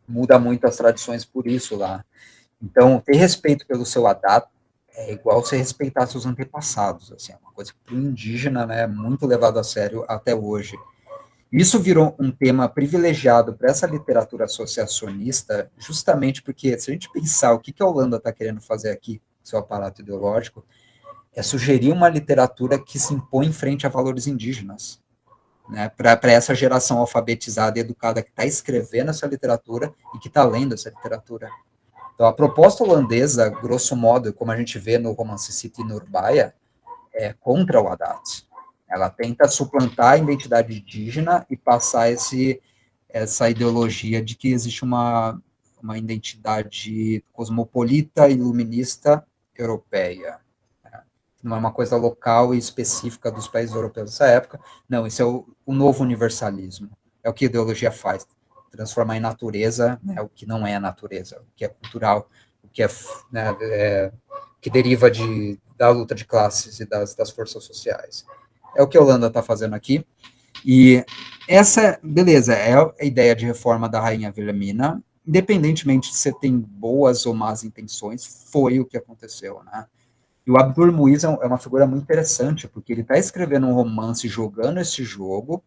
[SPEAKER 1] Muda muito as tradições por isso lá. Então, ter respeito pelo seu adat é igual você respeitar seus antepassados, assim, é uma coisa que para o indígena, né, é muito levado a sério até hoje. Isso virou um tema privilegiado para essa literatura associacionista, justamente porque, se a gente pensar o que a Holanda está querendo fazer aqui, seu aparato ideológico, é sugerir uma literatura que se impõe em frente a valores indígenas, né, para essa geração alfabetizada e educada que está escrevendo essa literatura e que está lendo essa literatura. Então, a proposta holandesa, grosso modo, como a gente vê no romance City Nurbaya, é contra o Haddad. Ela tenta suplantar a identidade indígena e passar essa ideologia de que existe uma identidade cosmopolita, iluminista, europeia. Não é uma coisa local e específica dos países europeus dessa época. Não, isso é o novo universalismo. É o que a ideologia faz. Transformar em natureza, né, o que não é a natureza, o que é cultural, o que né, que deriva da luta de classes e das forças sociais. É o que a Holanda está fazendo aqui. E essa, beleza, é a ideia de reforma da Rainha Wilhelmina, independentemente de você tem boas ou más intenções, foi o que aconteceu, né? E o Abdur Muiz é uma figura muito interessante, porque ele está escrevendo um romance jogando esse jogo,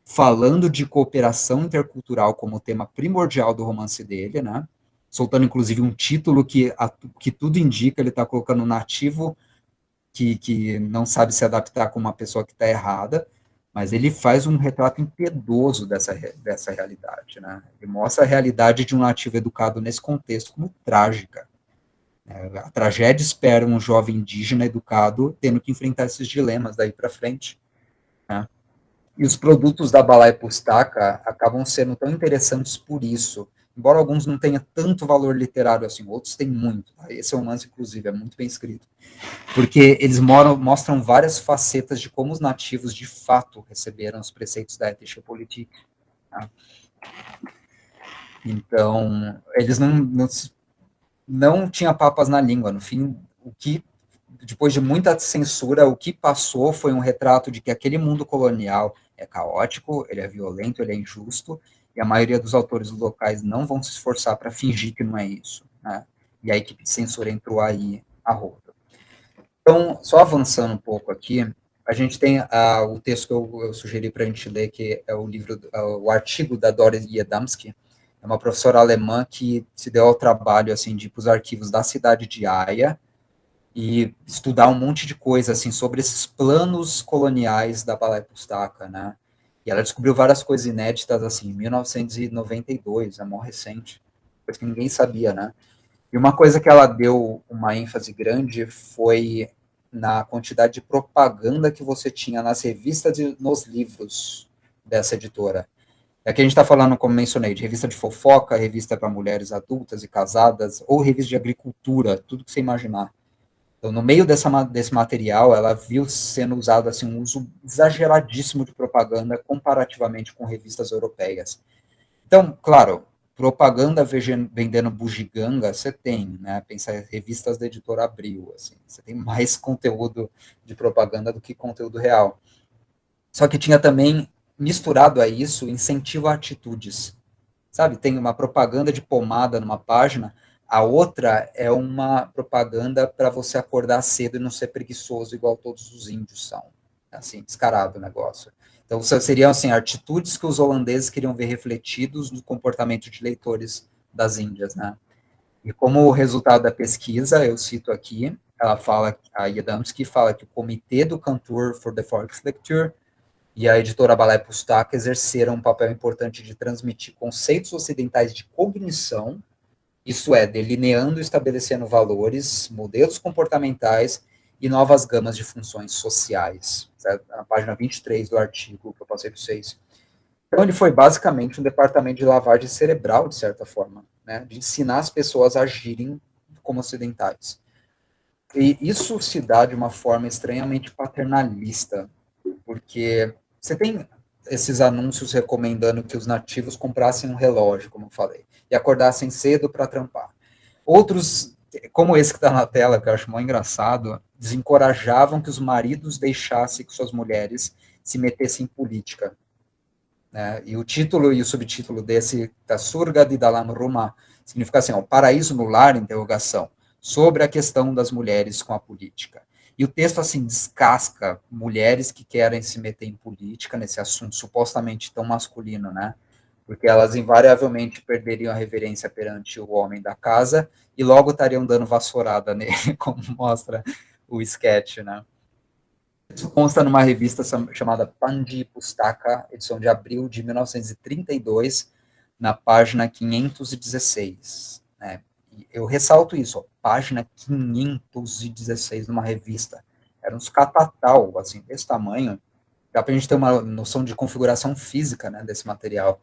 [SPEAKER 1] falando de cooperação intercultural como tema primordial do romance dele, né? Soltando, inclusive, um título que tudo indica, ele está colocando nativo que não sabe se adaptar com uma pessoa que está errada, mas ele faz um retrato impiedoso dessa realidade, né? Ele mostra a realidade de um nativo educado nesse contexto como trágica. A tragédia espera um jovem indígena educado tendo que enfrentar esses dilemas daí para frente, né? E os produtos da Balai Pustaka acabam sendo tão interessantes por isso, embora alguns não tenham tanto valor literário assim, outros têm muito. Tá? Esse romance, inclusive, é muito bem escrito, porque eles mostram várias facetas de como os nativos, de fato, receberam os preceitos da Ethisch Politik. Tá? Então, eles não tinham papas na língua. No fim, depois de muita censura, o que passou foi um retrato de que aquele mundo colonial é caótico, ele é violento, ele é injusto, e a maioria dos autores locais não vão se esforçar para fingir que não é isso, né? E a equipe de censura entrou aí a roda. Então, só avançando um pouco aqui, a gente tem o texto que eu sugeri para a gente ler, que é o artigo da Doris Yedamski, é uma professora alemã que se deu ao trabalho assim, de ir para os arquivos da cidade de Haia, e estudar um monte de coisa assim sobre esses planos coloniais da Balai Pustaka, né? E ela descobriu várias coisas inéditas assim, em 1992, é mó recente, coisa que ninguém sabia, né? E uma coisa que ela deu uma ênfase grande foi na quantidade de propaganda que você tinha nas revistas e nos livros dessa editora. Aqui a gente está falando, como mencionei, de revista de fofoca, revista para mulheres adultas e casadas, ou revista de agricultura, tudo que você imaginar. Então, no meio desse material, ela viu sendo usado assim, um uso exageradíssimo de propaganda comparativamente com revistas europeias. Então, claro, propaganda vendendo bugiganga, você tem, né? Pensar em revistas da editora Abril, assim, você tem mais conteúdo de propaganda do que conteúdo real. Só que tinha também, misturado a isso, incentivo a atitudes. Sabe, tem uma propaganda de pomada numa página, a outra é uma propaganda para você acordar cedo e não ser preguiçoso, igual todos os índios são. Assim, descarado o negócio. Então, seriam assim, atitudes que os holandeses queriam ver refletidos no comportamento de leitores das Índias, né? E como resultado da pesquisa, eu cito aqui, ela fala, a Adamski fala que o Comitê do Cantor for the Volkslecture e a editora Balai Pustaka exerceram um papel importante de transmitir conceitos ocidentais de cognição, isso é, delineando e estabelecendo valores, modelos comportamentais e novas gamas de funções sociais. Certo? Na página 23 do artigo que eu passei para vocês. Então, ele foi basicamente um departamento de lavagem cerebral, de certa forma, né, de ensinar as pessoas a agirem como ocidentais. E isso se dá de uma forma estranhamente paternalista, porque você tem esses anúncios recomendando que os nativos comprassem um relógio, como eu falei, e acordassem cedo para trampar. Outros, como esse que está na tela, que eu acho muito engraçado, desencorajavam que os maridos deixassem que suas mulheres se metessem em política. Né? E o título e o subtítulo desse, da Surga de Dalam Ruma, significa assim, ó, paraíso no lar, interrogação, sobre a questão das mulheres com a política. E o texto, assim, descasca mulheres que querem se meter em política, nesse assunto supostamente tão masculino, né? Porque elas invariavelmente perderiam a reverência perante o homem da casa e logo estariam dando vassourada nele, como mostra o sketch, né? Isso consta numa revista chamada Pandi Pustaka, edição de abril de 1932, na página 516. Né? E eu ressalto isso, ó, página 516 numa revista. Era uns catatal, assim, desse tamanho. Dá para a gente ter uma noção de configuração física, né, desse material.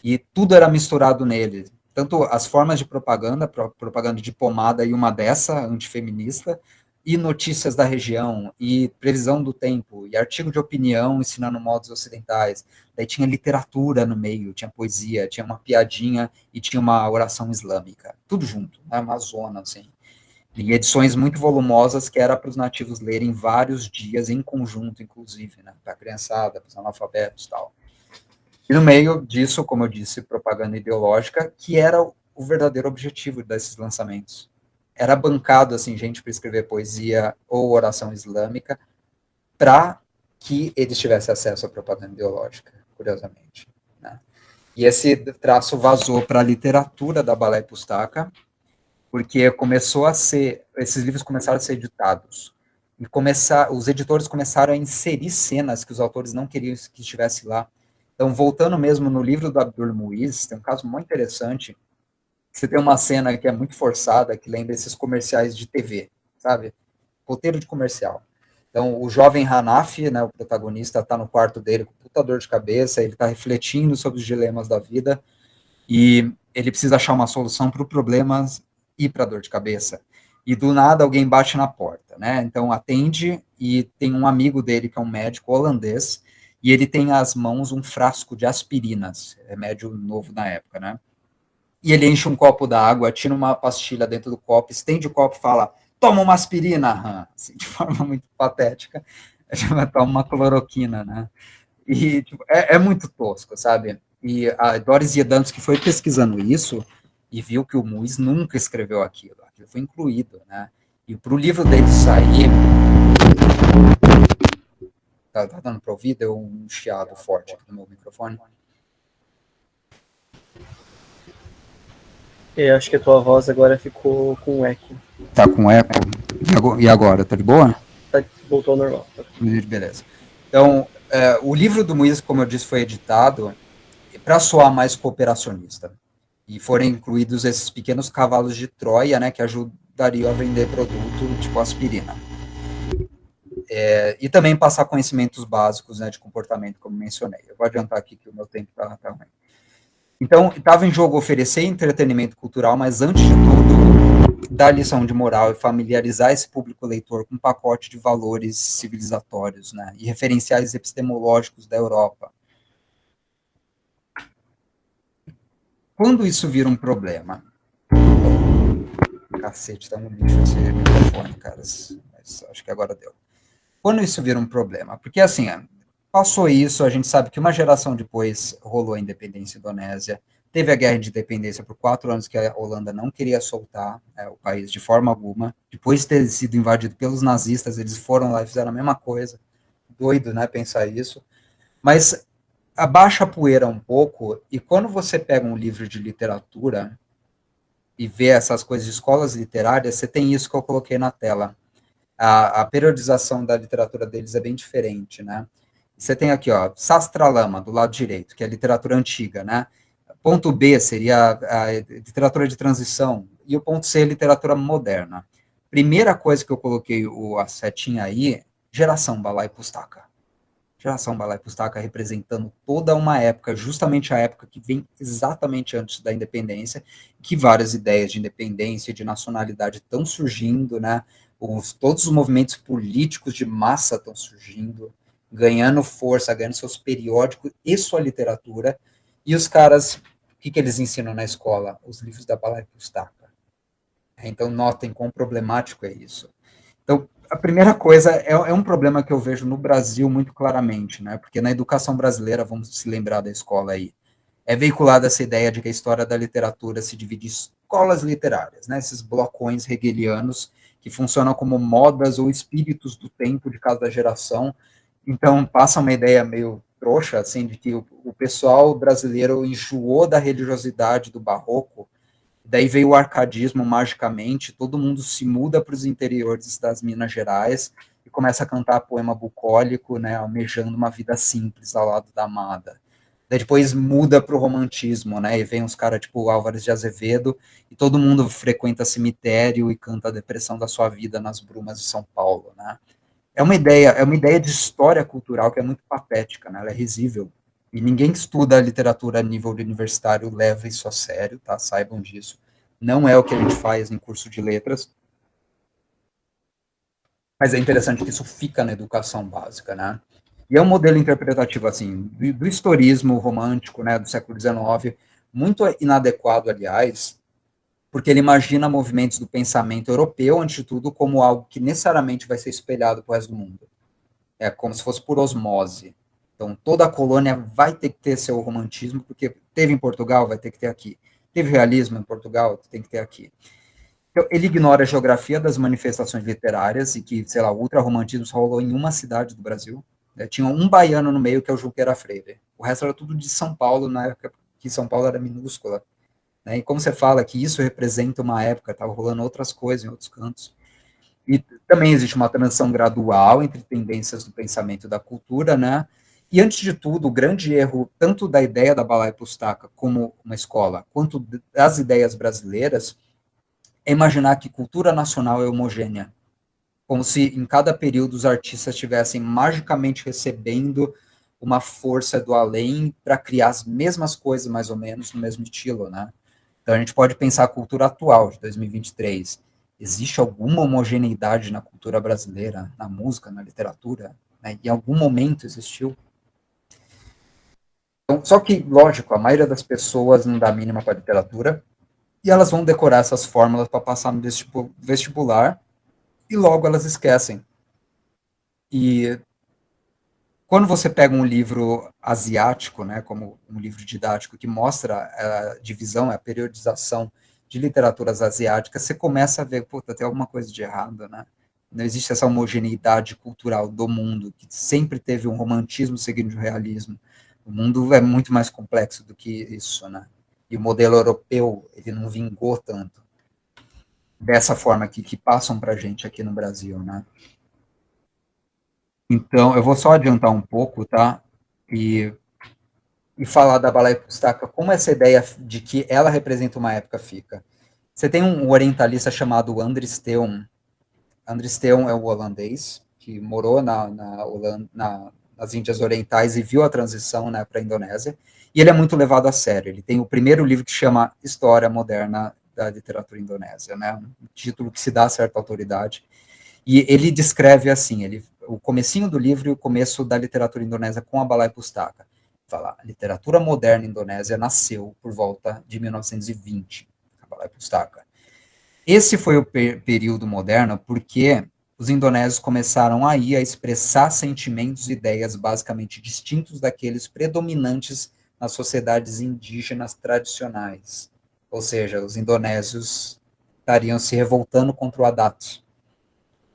[SPEAKER 1] E tudo era misturado nele. Tanto as formas de propaganda, propaganda de pomada e uma dessa, antifeminista, e notícias da região, e previsão do tempo, e artigo de opinião ensinando modos ocidentais. Daí tinha literatura no meio, tinha poesia, tinha uma piadinha e tinha uma oração islâmica. Tudo junto, né, uma zona, assim. E edições muito volumosas que era para os nativos lerem vários dias em conjunto, inclusive, né, para a criançada, para os analfabetos e tal. E no meio disso, como eu disse, propaganda ideológica, que era o verdadeiro objetivo desses lançamentos. Era bancado, assim, gente para escrever poesia ou oração islâmica para que eles tivessem acesso à propaganda ideológica, curiosamente. Né? E esse traço vazou para a literatura da Balai Pustaka, porque começou a ser, esses livros começaram a ser editados. E os editores começaram a inserir cenas que os autores não queriam que estivesse lá. Então, voltando mesmo no livro do Abdul Muiz, tem um caso muito interessante. Você tem uma cena que é muito forçada, que lembra esses comerciais de TV, sabe? Roteiro de comercial. Então, o jovem Hanaf, né, o protagonista, está no quarto dele com puta dor de cabeça, ele está refletindo sobre os dilemas da vida e ele precisa achar uma solução para o problema e para a dor de cabeça. E do nada alguém bate na porta, né? Então atende e tem um amigo dele que é um médico holandês e ele tem às mãos um frasco de aspirinas, remédio novo na época, né? E ele enche um copo d'água, tira uma pastilha dentro do copo, estende o copo e fala: toma uma aspirina, Han, assim, de forma muito patética, toma uma cloroquina, né? E tipo, é muito tosco, sabe? E a Doris Yedamski foi pesquisando isso e viu que o Muiz nunca escreveu aquilo. Aquilo foi incluído, né? E para o livro dele sair, tá dando para ouvir? Deu um chiado forte aqui no meu microfone.
[SPEAKER 2] Eu acho que a tua voz agora ficou com eco.
[SPEAKER 1] Tá com eco? E agora? Tá de boa?
[SPEAKER 2] Voltou ao normal.
[SPEAKER 1] Beleza. Então, o livro do Muiz, como eu disse, foi editado para soar mais cooperacionista. E foram incluídos esses pequenos cavalos de Troia, né, que ajudariam a vender produto tipo aspirina. E também passar conhecimentos básicos, né, de comportamento, como mencionei. Eu vou adiantar aqui que o meu tempo está ruim. Então, estava em jogo oferecer entretenimento cultural, mas antes de tudo, dar lição de moral e familiarizar esse público leitor com um pacote de valores civilizatórios, né, e referenciais epistemológicos da Europa. Quando isso vira um problema, cacete, tá um lixo esse microfone, cara, mas acho que agora deu. Quando isso vira um problema, porque assim, passou isso, a gente sabe que uma geração depois rolou a independência indonésia, teve a guerra de independência por 4 anos que a Holanda não queria soltar o país de forma alguma, depois de ter sido invadido pelos nazistas, eles foram lá e fizeram a mesma coisa, doido, né, pensar isso, mas abaixa a poeira um pouco, e quando você pega um livro de literatura e vê essas coisas de escolas literárias, você tem isso que eu coloquei na tela. a periodização da literatura deles é bem diferente, né? Você tem aqui, ó, Sastralama, do lado direito, que é a literatura antiga, né? Ponto B seria a literatura de transição, e o ponto C é literatura moderna. Primeira coisa que eu coloquei a setinha aí, geração Bala e Pustaka. Geração Bala e Pustaka representando toda uma época, justamente a época que vem exatamente antes da independência, que várias ideias de independência e de nacionalidade estão surgindo, né? Todos os movimentos políticos de massa estão surgindo, ganhando força, ganhando seus periódicos e sua literatura, e os caras, o que eles ensinam na escola? Os livros da Bala e Pustaka. Então, notem quão problemático é isso. Então, a primeira coisa é um problema que eu vejo no Brasil muito claramente, né? Porque na educação brasileira, vamos se lembrar da escola aí, é veiculada essa ideia de que a história da literatura se divide em escolas literárias, né? Esses blocões hegelianos que funcionam como modas ou espíritos do tempo de cada geração. Então, passa uma ideia meio trouxa, assim, de que o pessoal brasileiro enjoou da religiosidade do barroco. Daí veio o arcadismo magicamente, todo mundo se muda para os interiores das Minas Gerais e começa a cantar poema bucólico, né, almejando uma vida simples ao lado da amada. Daí depois muda para o romantismo, né, e vem uns caras tipo Álvares de Azevedo, e todo mundo frequenta cemitério e canta a depressão da sua vida nas brumas de São Paulo, né. É uma ideia de história cultural que é muito patética, né, ela é risível. E ninguém que estuda literatura a nível universitário leva isso a sério, tá? Saibam disso. Não é o que a gente faz em curso de letras, mas é interessante que isso fica na educação básica, né? E é um modelo interpretativo, assim, do historismo romântico, né, do século XIX, muito inadequado, aliás, porque ele imagina movimentos do pensamento europeu, antes de tudo, como algo que necessariamente vai ser espelhado para o resto do mundo. É como se fosse por osmose. Então, toda a colônia vai ter que ter seu romantismo, porque teve em Portugal, vai ter que ter aqui. Teve realismo em Portugal, tem que ter aqui. Então, ele ignora a geografia das manifestações literárias e que, sei lá, o ultrarromantismo só rolou em uma cidade do Brasil. Tinha um baiano no meio, que é o Junqueira Freire. O resto era tudo de São Paulo, na época que São Paulo era minúscula. Né? E como você fala que isso representa uma época, estava rolando outras coisas em outros cantos. E também existe uma transição gradual entre tendências do pensamento e da cultura, né? E, antes de tudo, o grande erro, tanto da ideia da Bala e Pustaka como uma escola, quanto das ideias brasileiras, é imaginar que cultura nacional é homogênea. Como se em cada período os artistas estivessem magicamente recebendo uma força do além para criar as mesmas coisas, mais ou menos, no mesmo estilo, né? Então a gente pode pensar a cultura atual, de 2023. Existe alguma homogeneidade na cultura brasileira, na música, na literatura? Né? Em algum momento existiu? Então, só que, lógico, a maioria das pessoas não dá a mínima para a literatura, e elas vão decorar essas fórmulas para passar no vestibular, e logo elas esquecem. E quando você pega um livro asiático, né, como um livro didático que mostra a divisão, a periodização de literaturas asiáticas, você começa a ver, puta, tem alguma coisa de errado, né? Não existe essa homogeneidade cultural do mundo, que sempre teve um romantismo seguindo o realismo. O mundo é muito mais complexo do que isso, né? E o modelo europeu, ele não vingou tanto dessa forma que passam para a gente aqui no Brasil, né? Então, eu vou só adiantar um pouco, tá? E, e falar da Bala Pustaka, como essa ideia de que ela representa uma época fica. Você tem um orientalista chamado Andries Teun. Andries Teun é o holandês, que morou nas Índias Orientais e viu a transição, né, para a Indonésia, e ele é muito levado a sério. Ele tem o primeiro livro que chama História Moderna da Literatura Indonésia, né, um título que se dá certa autoridade, e ele descreve assim, o comecinho do livro e o começo da literatura indonésia com a Bala Pustaka. Fala, a literatura moderna indonésia nasceu por volta de 1920, a Bala Pustaka. Esse foi o período moderno porque os indonésios começaram aí a expressar sentimentos e ideias basicamente distintos daqueles predominantes nas sociedades indígenas tradicionais. Ou seja, os indonésios estariam se revoltando contra o Adat,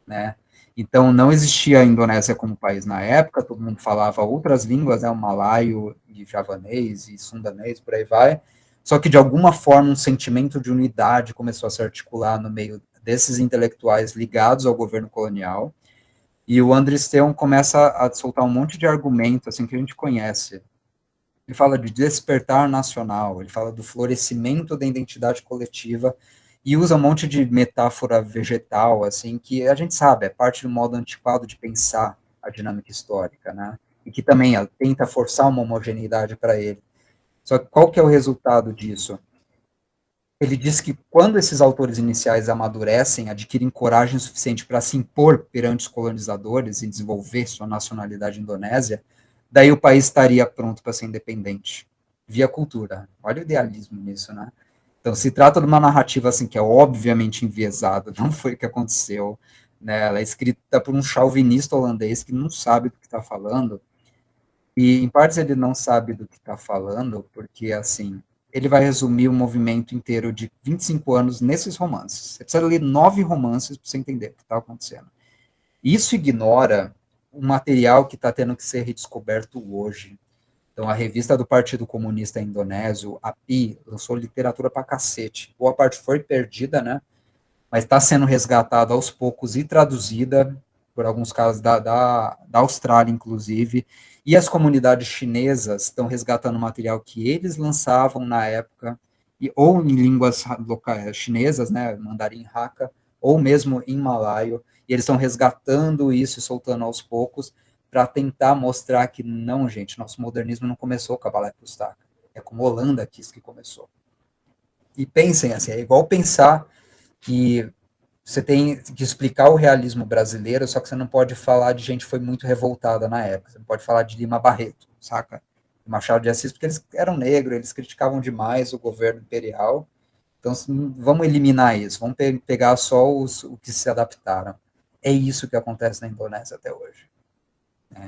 [SPEAKER 1] né? Então, não existia a Indonésia como país na época, todo mundo falava outras línguas, né, o malaio, e javanês, e sundanês, por aí vai, só que, de alguma forma, um sentimento de unidade começou a se articular no meio desses intelectuais ligados ao governo colonial, e o Andres Theon começa a soltar um monte de argumentos assim, que a gente conhece. Ele fala de despertar nacional, ele fala do florescimento da identidade coletiva, e usa um monte de metáfora vegetal, assim, que a gente sabe, é parte do modo antiquado de pensar a dinâmica histórica, né? E que também tenta forçar uma homogeneidade para ele. Só que qual que é o resultado disso? Ele diz que quando esses autores iniciais amadurecem, adquirem coragem suficiente para se impor perante os colonizadores e desenvolver sua nacionalidade indonésia, daí o país estaria pronto para ser independente, via cultura. Olha o idealismo nisso, né? Então, se trata de uma narrativa assim que é obviamente enviesada, não foi o que aconteceu, né? Ela é escrita por um chauvinista holandês que não sabe do que está falando, e, em partes, ele não sabe do que está falando, porque, assim, ele vai resumir um movimento inteiro de 25 anos nesses romances. Você precisa ler 9 romances para você entender o que está acontecendo. Isso ignora um material que está tendo que ser redescoberto hoje. Então, a revista do Partido Comunista Indonésio, a PI, lançou literatura para cacete. Boa parte foi perdida, né? Mas está sendo resgatada aos poucos e traduzida, por alguns casos da Austrália, inclusive, e as comunidades chinesas estão resgatando material que eles lançavam na época, ou em línguas locais chinesas, né, mandarim Hakka, ou mesmo em malaio, e eles estão resgatando isso e soltando aos poucos, para tentar mostrar que não, gente, nosso modernismo não começou com a Balai Pustaka, é como a Holanda quis que começou. E pensem assim, é igual pensar que você tem que explicar o realismo brasileiro, só que você não pode falar de gente que foi muito revoltada na época. Você não pode falar de Lima Barreto, saca? Machado de Assis, porque eles eram negros, eles criticavam demais o governo imperial. Então, vamos eliminar isso, vamos pegar só o que se adaptaram. É isso que acontece na Indonésia até hoje.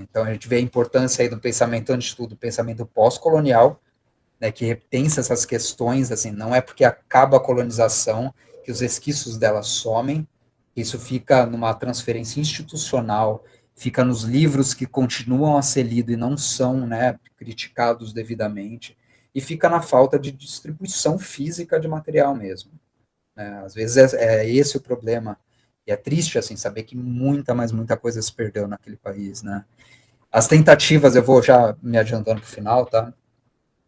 [SPEAKER 1] Então, a gente vê a importância aí do pensamento, antes de tudo, do pensamento pós-colonial, né, que repensa essas questões, assim, não é porque acaba a colonização que os resquícios dela somem, isso fica numa transferência institucional, fica nos livros que continuam a ser lidos e não são, né, criticados devidamente, e fica na falta de distribuição física de material mesmo. Né? Às vezes é esse o problema, e é triste, assim, saber que muita, mas muita coisa se perdeu naquele país, né. As tentativas, eu vou já me adiantando para o final, tá?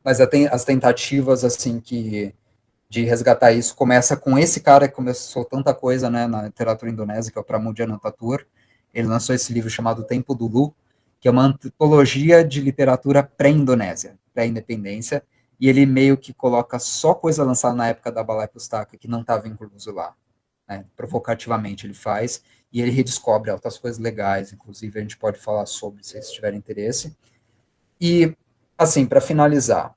[SPEAKER 1] Mas as tentativas, assim, de resgatar isso começa com esse cara que começou tanta coisa, né, na literatura indonésia, que é o Pramudia Anantatur. Ele lançou esse livro chamado Tempo do Lu, que é uma antologia de literatura pré-indonésia, pré-independência, e ele meio que coloca só coisa lançada na época da Balai Pustaka, que não estava incluso lá. Né, provocativamente ele faz, e ele redescobre outras coisas legais, inclusive a gente pode falar sobre, se vocês tiverem interesse. E, assim, para finalizar,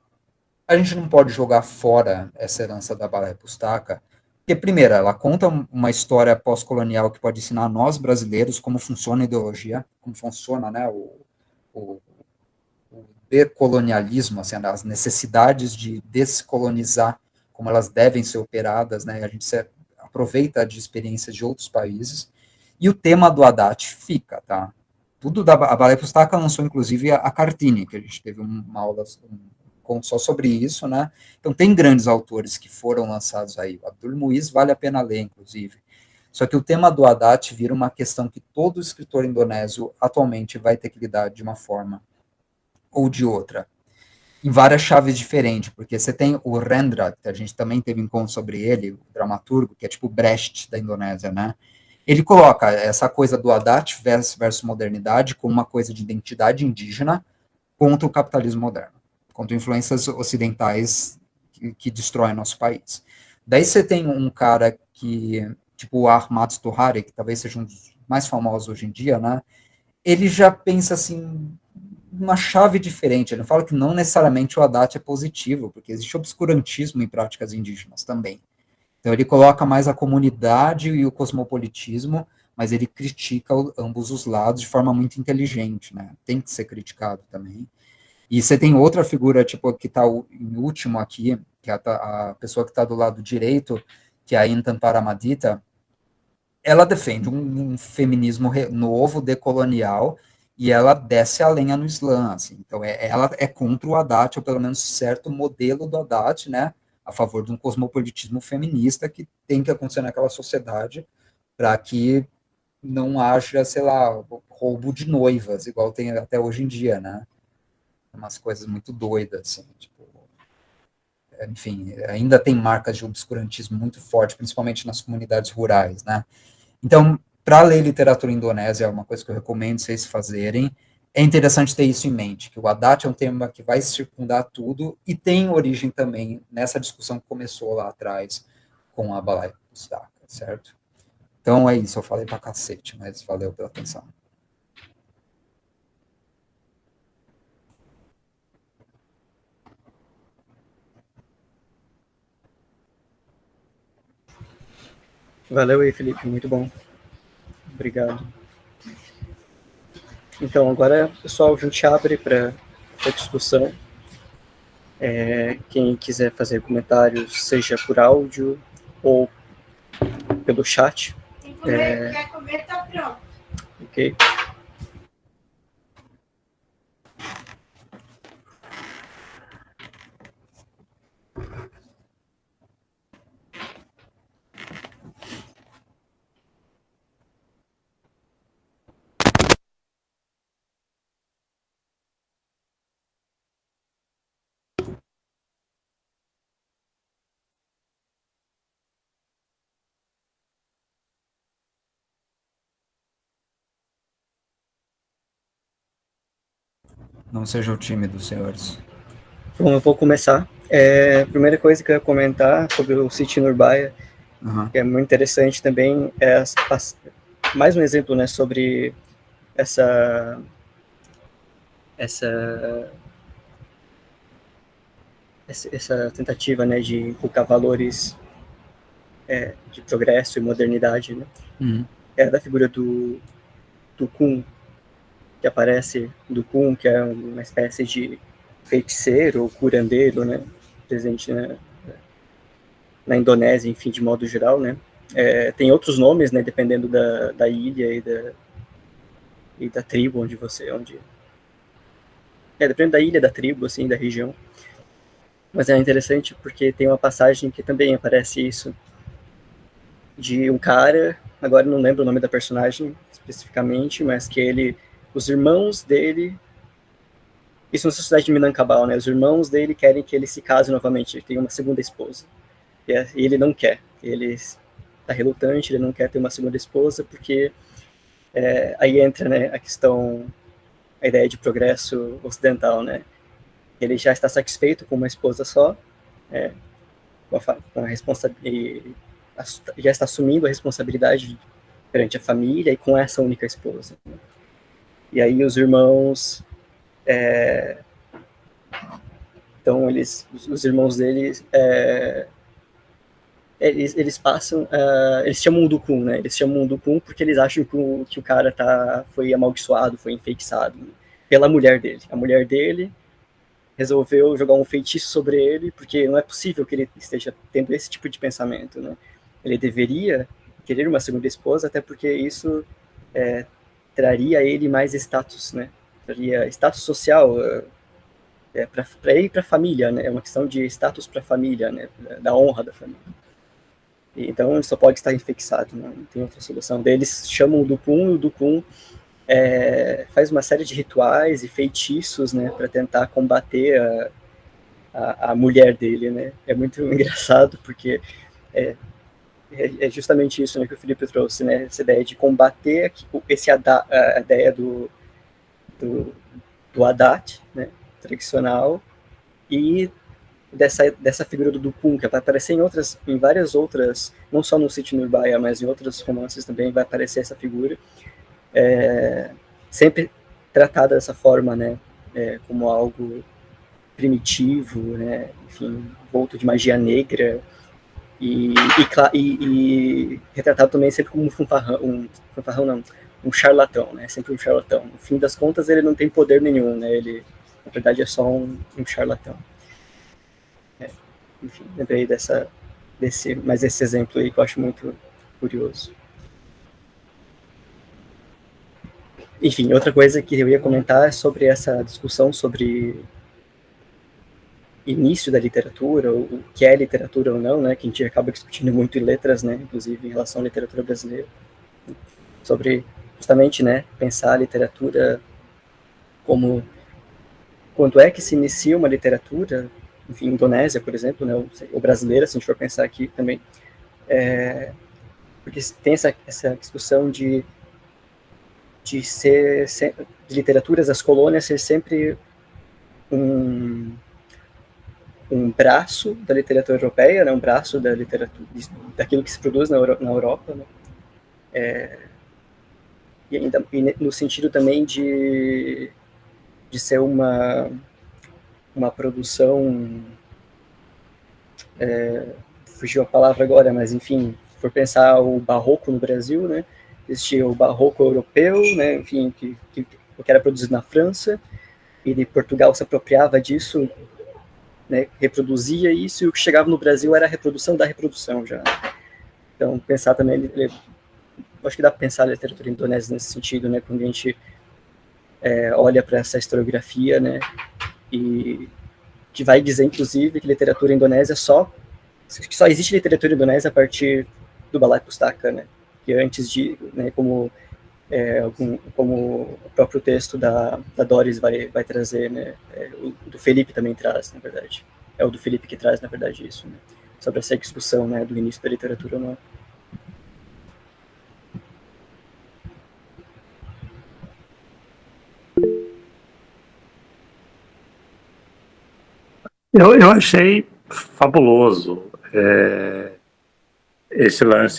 [SPEAKER 1] a gente não pode jogar fora essa herança da Balai Pustaka, porque, primeiro, ela conta uma história pós-colonial que pode ensinar a nós, brasileiros, como funciona a ideologia, como funciona, né, o decolonialismo, assim, as necessidades de descolonizar, como elas devem ser operadas, né, a gente aproveita de experiências de outros países, e o tema do Haddad fica, tá? Tudo a Balai Pustaka lançou, inclusive, a Cartini, que a gente teve uma aula só sobre isso, né? Então, tem grandes autores que foram lançados aí. O Abdul Muiz vale a pena ler, inclusive. Só que o tema do Haddad vira uma questão que todo escritor indonésio atualmente vai ter que lidar de uma forma ou de outra, em várias chaves diferentes, porque você tem o Rendra, que a gente também teve encontro sobre ele, o dramaturgo, que é tipo o Brecht da Indonésia, né? Ele coloca essa coisa do Haddad versus modernidade como uma coisa de identidade indígena contra o capitalismo moderno, contra influências ocidentais que destroem nosso país. Daí você tem um cara que, tipo o Ahmad Tohari, que talvez seja um dos mais famosos hoje em dia, né? Ele já pensa assim, uma chave diferente. Ele fala que não necessariamente o Haddad é positivo, porque existe obscurantismo em práticas indígenas também. Então ele coloca mais a comunidade e o cosmopolitismo, mas ele critica ambos os lados de forma muito inteligente, né? Tem que ser criticado também. E você tem outra figura, tipo, que está em último aqui, que é a pessoa que está do lado direito, que é a Intan Paramadita. Ela defende um feminismo novo, decolonial, e ela desce a lenha no Islã, assim. Então, ela é contra o Haddad, ou pelo menos certo modelo do Haddad, né? a favor de um cosmopolitismo feminista que tem que acontecer naquela sociedade para que não haja, sei lá, roubo de noivas, igual tem até hoje em dia, né? Umas coisas muito doidas, assim, tipo, enfim, ainda tem marcas de obscurantismo muito forte, principalmente nas comunidades rurais, né? Então, para ler literatura indonésia, é uma coisa que eu recomendo vocês fazerem. É interessante ter isso em mente, que o Haddad é um tema que vai circundar tudo e tem origem também nessa discussão que começou lá atrás com a Balai Pustaka, certo? Então é isso, eu falei pra cacete, mas valeu pela atenção.
[SPEAKER 2] Valeu aí, Felipe, muito bom. Obrigado. Então, agora, pessoal, a gente abre para a discussão. Quem quiser fazer comentários, seja por áudio ou pelo chat.
[SPEAKER 3] Quer comer, tá pronto.
[SPEAKER 2] Ok.
[SPEAKER 1] Não sejam tímidos, senhores.
[SPEAKER 2] Bom, eu vou começar. A primeira coisa que eu ia comentar sobre o Sítio Nurbaia, que é muito interessante também, mais um exemplo, né, sobre essa tentativa, né, de inculcar valores de progresso e modernidade, né? É da figura do Kun, que aparece, do Kun, que é uma espécie de feiticeiro ou curandeiro, né, presente na Indonésia, enfim, de modo geral, né? Tem outros nomes, né, dependendo da ilha e da tribo dependendo da ilha, da tribo, assim, da região. Mas é interessante porque tem uma passagem que também aparece isso, de um cara, agora não lembro o nome da personagem especificamente, mas que os irmãos dele, isso na sociedade de Minangkabau, né, os irmãos dele querem que ele se case novamente, ele tem uma segunda esposa, e ele não quer, ele está relutante, ele não quer ter uma segunda esposa, porque aí entra, né, a ideia de progresso ocidental, né, ele já está satisfeito com uma esposa só, com a responsabilidade, já está assumindo a responsabilidade perante a família e com essa única esposa. E aí os irmãos, então os irmãos deles, eles passam, eles chamam o Dukun, né? Eles chamam o Dukun porque eles acham que o cara foi amaldiçoado, foi enfeitiçado pela mulher dele. A mulher dele resolveu jogar um feitiço sobre ele, porque não é possível que ele esteja tendo esse tipo de pensamento, né? Ele deveria querer uma segunda esposa, até porque isso traria a ele mais status, né? Traria status social para ele e para a família, né? É uma questão de status para a família, né? Da honra da família. Então ele só pode estar infectado, né? Não tem outra solução. Daí eles chamam o Dukun, e o Dukun faz uma série de rituais e feitiços, né, para tentar combater a mulher dele, né? É muito engraçado porque é justamente isso, né, que o Felipe trouxe, né? Essa ideia de combater a ideia do Haddad, né, tradicional, e dessa figura do Dukun, que vai aparecer em várias outras, não só no Sítio Nurbaia, mas em outros romances também vai aparecer essa figura, sempre tratada dessa forma, né, como algo primitivo, né, enfim, volto de magia negra, e retratado também sempre como um charlatão, né, sempre um charlatão. No fim das contas, ele não tem poder nenhum, né, ele, na verdade, é só um charlatão. Enfim, lembrei desse exemplo aí que eu acho muito curioso. Enfim, outra coisa que eu ia comentar é sobre essa discussão sobre início da literatura, o que é literatura ou não, né, que a gente acaba discutindo muito em letras, né, inclusive em relação à literatura brasileira, sobre justamente, né, pensar a literatura como quando é que se inicia uma literatura, enfim, Indonésia, por exemplo, né, ou brasileira, se a gente for pensar aqui também, porque tem essa discussão de de literaturas das colônias ser sempre um braço da literatura europeia, né, um braço da literatura, daquilo que se produz na Europa, né, e no sentido também de ser uma produção, fugiu a palavra agora, mas enfim, se for pensar o barroco no Brasil, né, existia o barroco europeu, né, enfim, que era produzido na França, e de Portugal se apropriava disso, né, reproduzia isso, e o que chegava no Brasil era a reprodução da reprodução já. Então, pensar também, acho que dá para pensar a literatura indonésia nesse sentido, né, quando a gente olha para essa historiografia, né, e que vai dizer, inclusive, que literatura indonésia só existe literatura indonésia a partir do Balai Pustaka, né, que antes de, né, como o próprio texto da Doris vai trazer, né, o do Felipe também traz, na verdade. É o do Felipe que traz, na verdade, isso, né, sobre essa discussão, né, do início da literatura ou não.
[SPEAKER 4] Eu achei fabuloso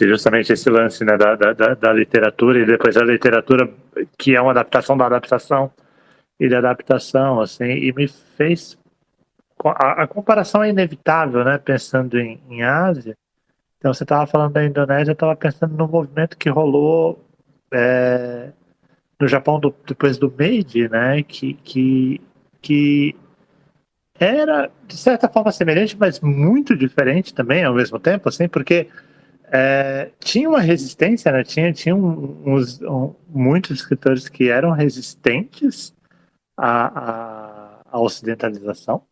[SPEAKER 4] justamente esse lance, né, da literatura, e depois a literatura que é uma adaptação da adaptação e da adaptação, assim, e me fez... A comparação é inevitável, né, pensando em Ásia. Então, você estava falando da Indonésia, eu estava pensando no movimento que rolou no Japão depois do Meiji, né, que era, de certa forma, semelhante, mas muito diferente também, ao mesmo tempo, assim, porque tinha uma resistência, né, tinha muitos escritores que eram resistentes à ocidentalização,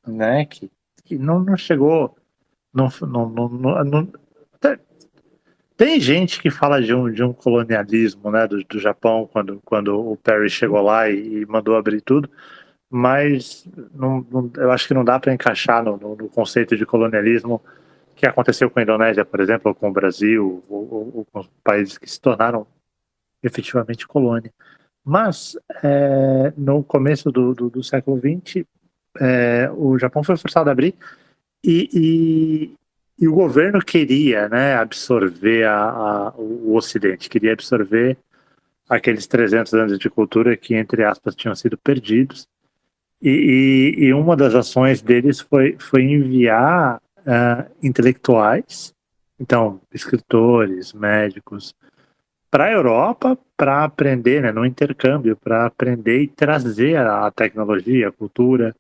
[SPEAKER 4] né, que não chegou... Tem gente que fala de um colonialismo, né, do Japão, quando o Perry chegou lá e mandou abrir tudo, mas eu acho que não dá para encaixar no conceito de colonialismo que aconteceu com a Indonésia, por exemplo, ou com o Brasil, ou com os países que se tornaram efetivamente colônia. Mas, no começo do século XX, o Japão foi forçado a abrir, e o governo queria, né, absorver o Ocidente, queria absorver aqueles 300 anos de cultura que, entre aspas, tinham sido perdidos. E uma das ações deles foi enviar intelectuais, então escritores, médicos, para a Europa para aprender, né, no intercâmbio, para aprender e trazer a tecnologia, a cultura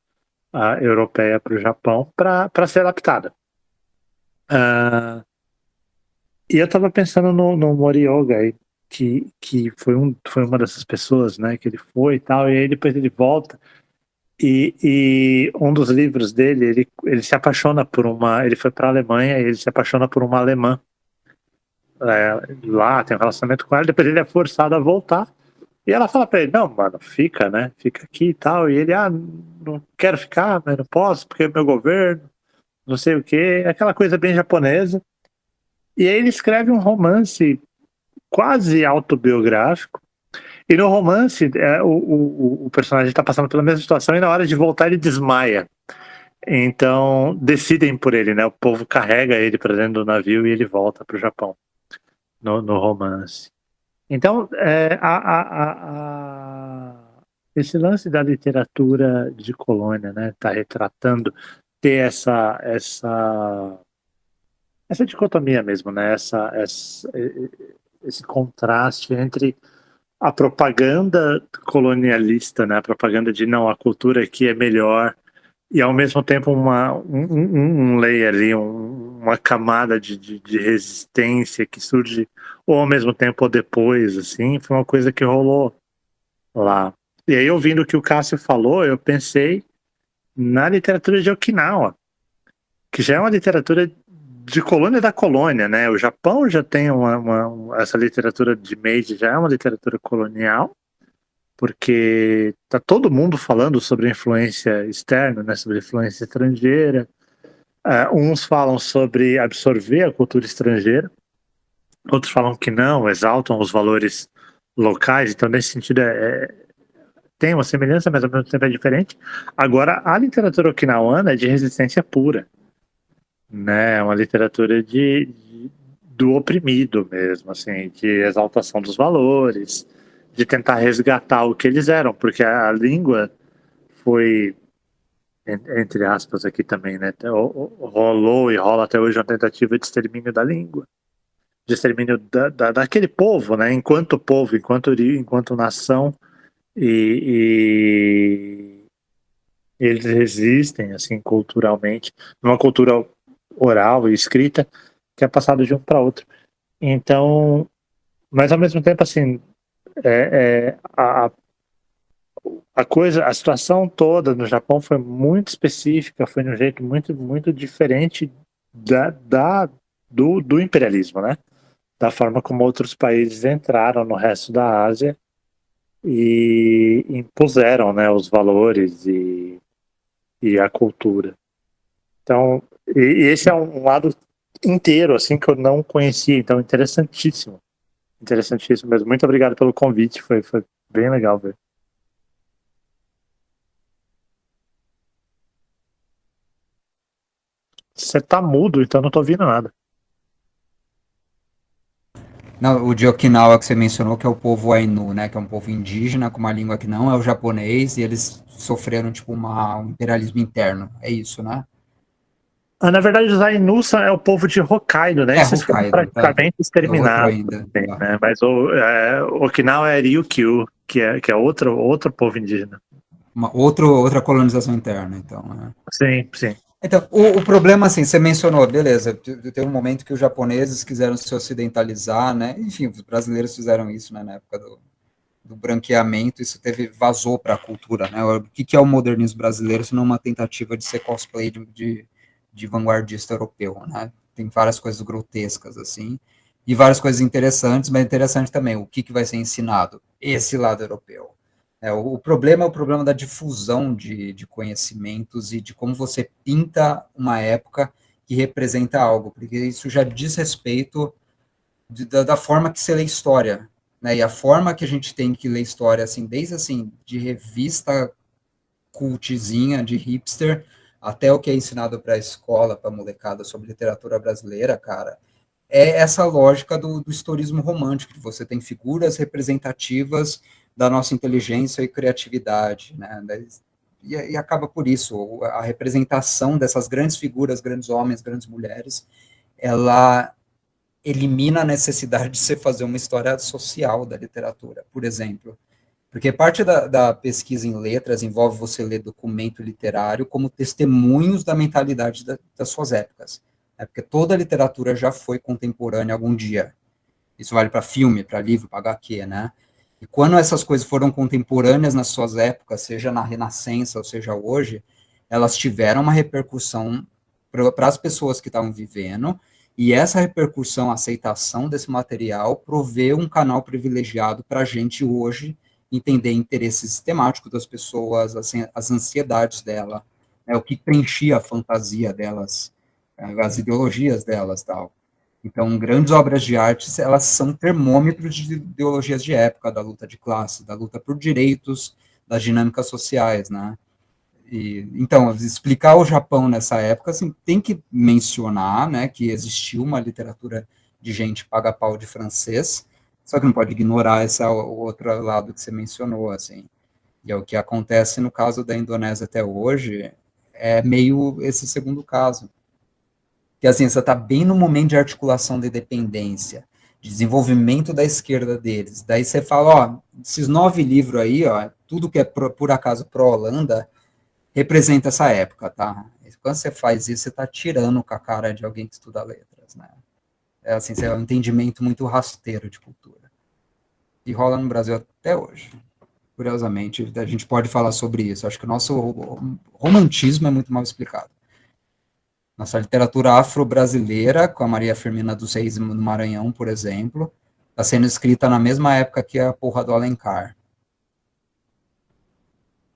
[SPEAKER 4] europeia para o Japão para ser adaptada. E eu estava pensando no Morioka, que foi uma dessas pessoas, né, que ele foi e tal, e aí depois ele volta. E um dos livros dele, ele se apaixona por ele foi para a Alemanha e ele se apaixona por uma alemã. Lá, tem um relacionamento com ela, depois ele é forçado a voltar. E ela fala para ele, não, mano, fica, né? Fica aqui e tal. E ele, não quero ficar, mas não posso, porque é meu governo, não sei o quê. Aquela coisa bem japonesa. E aí ele escreve um romance quase autobiográfico. E no romance, o personagem está passando pela mesma situação e na hora de voltar ele desmaia. Então, decidem por ele, né? O povo carrega ele para dentro do navio e ele volta para o Japão, no romance. Então, esse lance da literatura de colônia, né? Tá retratando, ter essa dicotomia mesmo, né? Esse contraste entre a propaganda colonialista, né? A propaganda de não, a cultura aqui é melhor, e ao mesmo tempo um layer ali, uma camada de resistência que surge ou ao mesmo tempo ou depois, assim, foi uma coisa que rolou lá. E aí, ouvindo o que o Cássio falou, eu pensei na literatura de Okinawa, que já é uma literatura de colônia da colônia, né? O Japão já tem essa literatura de Meiji, já é uma literatura colonial, porque tá todo mundo falando sobre influência externa, né? Sobre influência estrangeira. Uns falam sobre absorver a cultura estrangeira, outros falam que não, exaltam os valores locais. Então, nesse sentido, tem uma semelhança, mas ao mesmo tempo é diferente. Agora, a literatura okinawana é de resistência pura, né? É uma literatura do oprimido mesmo, assim, de exaltação dos valores, de tentar resgatar o que eles eram, porque a língua foi, entre aspas aqui também, né? Rolou e rola até hoje uma tentativa de extermínio da língua, de extermínio daquele povo, né? Enquanto povo, enquanto nação, e eles resistem, assim, culturalmente, numa cultura oral e escrita, que é passado de um para outro. Então, mas ao mesmo tempo, assim, a situação toda no Japão foi muito específica, foi de um jeito muito, muito diferente do imperialismo, né? Da forma como outros países entraram no resto da Ásia e impuseram, né, os valores e a cultura. Então, e esse é um lado inteiro, assim, que eu não conhecia, então interessantíssimo mesmo. Muito obrigado pelo convite, foi bem legal ver. Você tá mudo, então não tô ouvindo nada.
[SPEAKER 1] Não, o de Okinawa que você mencionou, que é o povo Ainu, né, que é um povo indígena com uma língua que não é o japonês, e eles sofreram, tipo, um imperialismo interno, é isso, né?
[SPEAKER 4] Na verdade, os Ainu é o povo de Hokkaido, né? Esses foram
[SPEAKER 1] Hokkaido, tá.
[SPEAKER 4] praticamente
[SPEAKER 1] É outro
[SPEAKER 4] exterminados,
[SPEAKER 1] ainda,
[SPEAKER 4] também,
[SPEAKER 1] tá.
[SPEAKER 4] né? Mas Okinawa é Ryukyu, que é outro povo indígena.
[SPEAKER 1] Outra colonização interna, então, né?
[SPEAKER 4] Sim, sim.
[SPEAKER 1] Então, o problema, assim, você mencionou, beleza, tem um momento que os japoneses quiseram se ocidentalizar, né? Enfim, os brasileiros fizeram isso, né, na época do branqueamento, isso vazou para a cultura, né? O que é o modernismo brasileiro, se não uma tentativa de ser cosplay de vanguardista europeu, né? Tem várias coisas grotescas, assim, e várias coisas interessantes, mas interessante também, o que vai ser ensinado? Esse lado europeu. O problema é o problema da difusão de conhecimentos e de como você pinta uma época que representa algo, porque isso já diz respeito da forma que você lê história, né? E a forma que a gente tem que ler história, assim, desde assim, de revista cultzinha, de hipster, até o que é ensinado para a escola, para a molecada sobre literatura brasileira, cara, é essa lógica do historismo romântico, que você tem figuras representativas da nossa inteligência e criatividade, né? E acaba por isso, a representação dessas grandes figuras, grandes homens, grandes mulheres, ela elimina a necessidade de você fazer uma história social da literatura, por exemplo. Porque parte da pesquisa em letras envolve você ler documento literário como testemunhos da mentalidade das suas épocas. Né? Porque toda a literatura já foi contemporânea algum dia. Isso vale para filme, para livro, para HQ, né? E quando essas coisas foram contemporâneas nas suas épocas, seja na Renascença ou seja hoje, elas tiveram uma repercussão para as pessoas que estavam vivendo, e essa repercussão, a aceitação desse material, provê um canal privilegiado para a gente hoje entender interesses temáticos das pessoas, assim, as ansiedades dela, né, o que preenchia a fantasia delas, as ideologias delas, tal. Então, grandes obras de arte, elas são termômetros de ideologias de época, da luta de classe, da luta por direitos, das dinâmicas sociais, né? Então, explicar o Japão nessa época, assim, tem que mencionar, né, que existiu uma literatura de gente paga-pau de francês, só que não pode ignorar esse outro lado que você mencionou, assim. E é o que acontece no caso da Indonésia até hoje, é meio esse segundo caso. Que assim, você está bem no momento de articulação de dependência, de desenvolvimento da esquerda deles. Daí você fala, ó, esses 9 livros aí, ó, tudo que é por acaso pró-Holanda, representa essa época, tá? Quando você faz isso, você está tirando com a cara de alguém que estuda letras, né? É assim, é um entendimento muito rasteiro de cultura. E rola no Brasil até hoje. Curiosamente, a gente pode falar sobre isso. Acho que o nosso romantismo é muito mal explicado. Nossa literatura afro-brasileira, com a Maria Firmina dos Reis do Maranhão, por exemplo, está sendo escrita na mesma época que a porra do Alencar.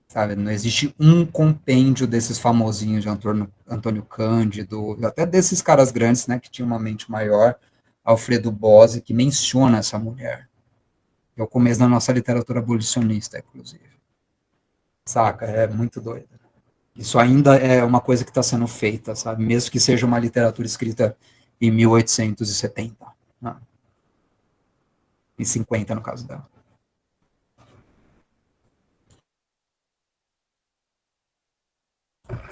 [SPEAKER 1] Sabe, não existe um compêndio desses famosinhos de Antônio Cândido, até desses caras grandes, né, que tinham uma mente maior, Alfredo Bose, que menciona essa mulher. É o começo da nossa literatura abolicionista, inclusive. Saca? É muito doido. Isso ainda é uma coisa que está sendo feita, sabe? Mesmo que seja uma literatura escrita em 1870. Né? Em 50, no caso dela.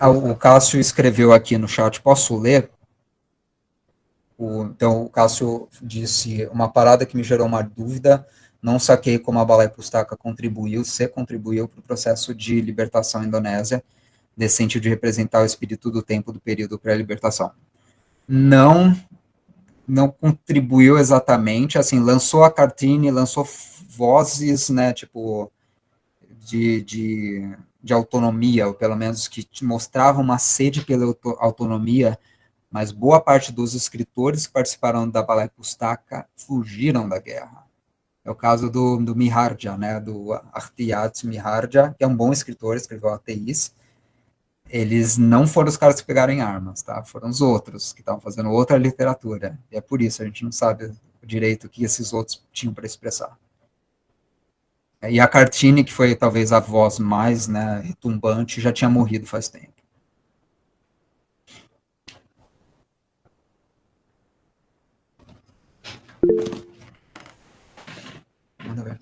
[SPEAKER 1] O Cássio escreveu aqui no chat, posso ler? Então, o Cássio disse, uma parada que me gerou uma dúvida, não saquei como a Balai Pustaka contribuiu para o processo de libertação indonésia, nesse sentido de representar o espírito do tempo do período pré-libertação. Não contribuiu exatamente, assim, lançou a Kartini, lançou vozes, né, tipo, de autonomia, ou pelo menos que mostravam uma sede pela autonomia, mas boa parte dos escritores que participaram da Balai Pustaka fugiram da guerra. É o caso do Miharja, né, do Artiyat Miharja, que é um bom escritor, escreveu Ateis. Eles não foram os caras que pegaram em armas, tá? Foram os outros que estavam fazendo outra literatura. E é por isso, a gente não sabe direito o que esses outros tinham para expressar. E a Kartini, que foi talvez a voz mais, né, retumbante, já tinha morrido faz tempo. Manda ver.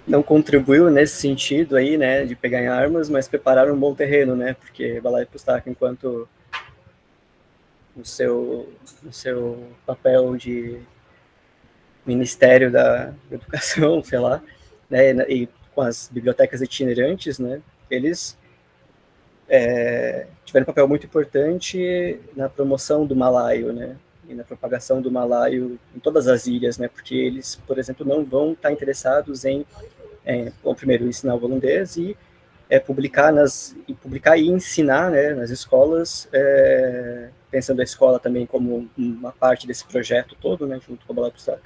[SPEAKER 2] Não contribuiu nesse sentido aí, né, de pegar em armas, mas prepararam um bom terreno, né, porque Balai Pustaka, enquanto no seu papel de Ministério da Educação, sei lá, né, e com as bibliotecas itinerantes, né, eles tiveram um papel muito importante na promoção do malaio, né, e na propagação do malaio em todas as ilhas, né, porque eles, por exemplo, não vão estar interessados em bom, primeiro ensinar o holandês e publicar e ensinar, né, nas escolas, pensando a escola também como uma parte desse projeto todo, né, junto com a Balai Pustaka,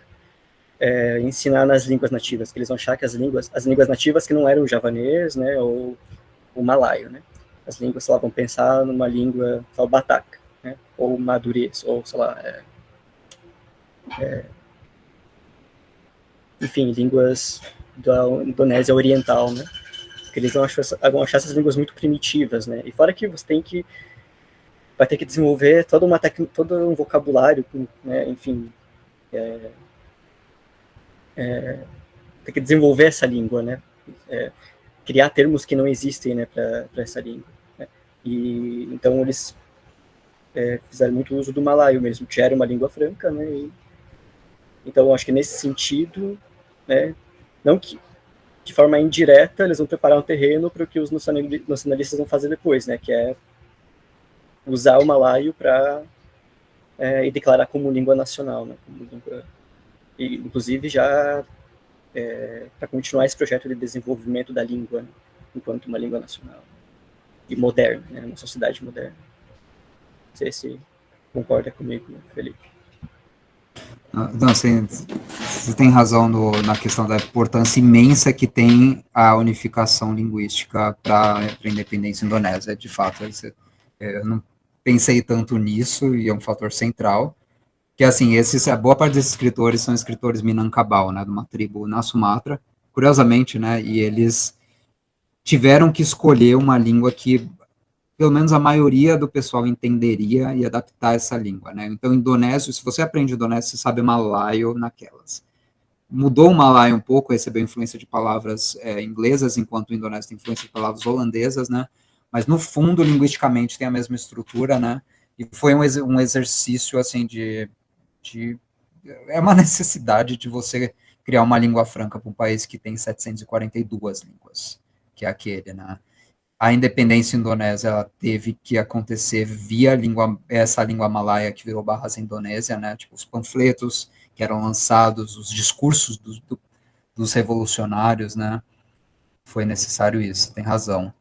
[SPEAKER 2] ensinar nas línguas nativas, que eles vão achar que as línguas nativas que não eram o javanês, né, ou o malaio, né, as línguas, sei lá, vão pensar numa língua, sei lá, Batak, né, ou madurês, ou, sei lá, enfim, línguas da Indonésia Oriental, né? Porque eles vão achar essas línguas muito primitivas, né? E fora que você vai ter que desenvolver todo um vocabulário, né? Enfim, tem que desenvolver essa língua, né? Criar termos que não existem, né, para essa língua. Né? E então eles fizeram muito uso do malaio mesmo, que era uma língua franca, né? E, então acho que nesse sentido, né? Não que de forma indireta, eles vão preparar um terreno para o que os nacionalistas vão fazer depois, né, que é usar o malaio para e declarar como língua nacional, né, como língua, e, inclusive já para continuar esse projeto de desenvolvimento da língua, né, enquanto uma língua nacional e moderna, né, uma sociedade moderna. Não sei se concorda comigo, Felipe.
[SPEAKER 1] Não, assim, você tem razão na questão da importância imensa que tem a unificação linguística para a independência indonésia. De fato, eu não pensei tanto nisso, e é um fator central, que assim, a boa parte desses escritores são escritores Minangkabau, né, de uma tribo na Sumatra, curiosamente, né, e eles tiveram que escolher uma língua que pelo menos a maioria do pessoal entenderia e adaptar essa língua, né? Então, indonésio, se você aprende indonésio, você sabe malaio naquelas. Mudou o malaio um pouco, recebeu influência de palavras inglesas, enquanto o indonésio tem influência de palavras holandesas, né? Mas, no fundo, linguisticamente, tem a mesma estrutura, né? E foi um exercício, assim, é uma necessidade de você criar uma língua franca para um país que tem 742 línguas, que é aquele, né? A independência indonésia ela teve que acontecer via essa língua malaia que virou Bahasa Indonésia, né? Tipo, os panfletos que eram lançados, os discursos dos revolucionários, né? Foi necessário isso, tem razão.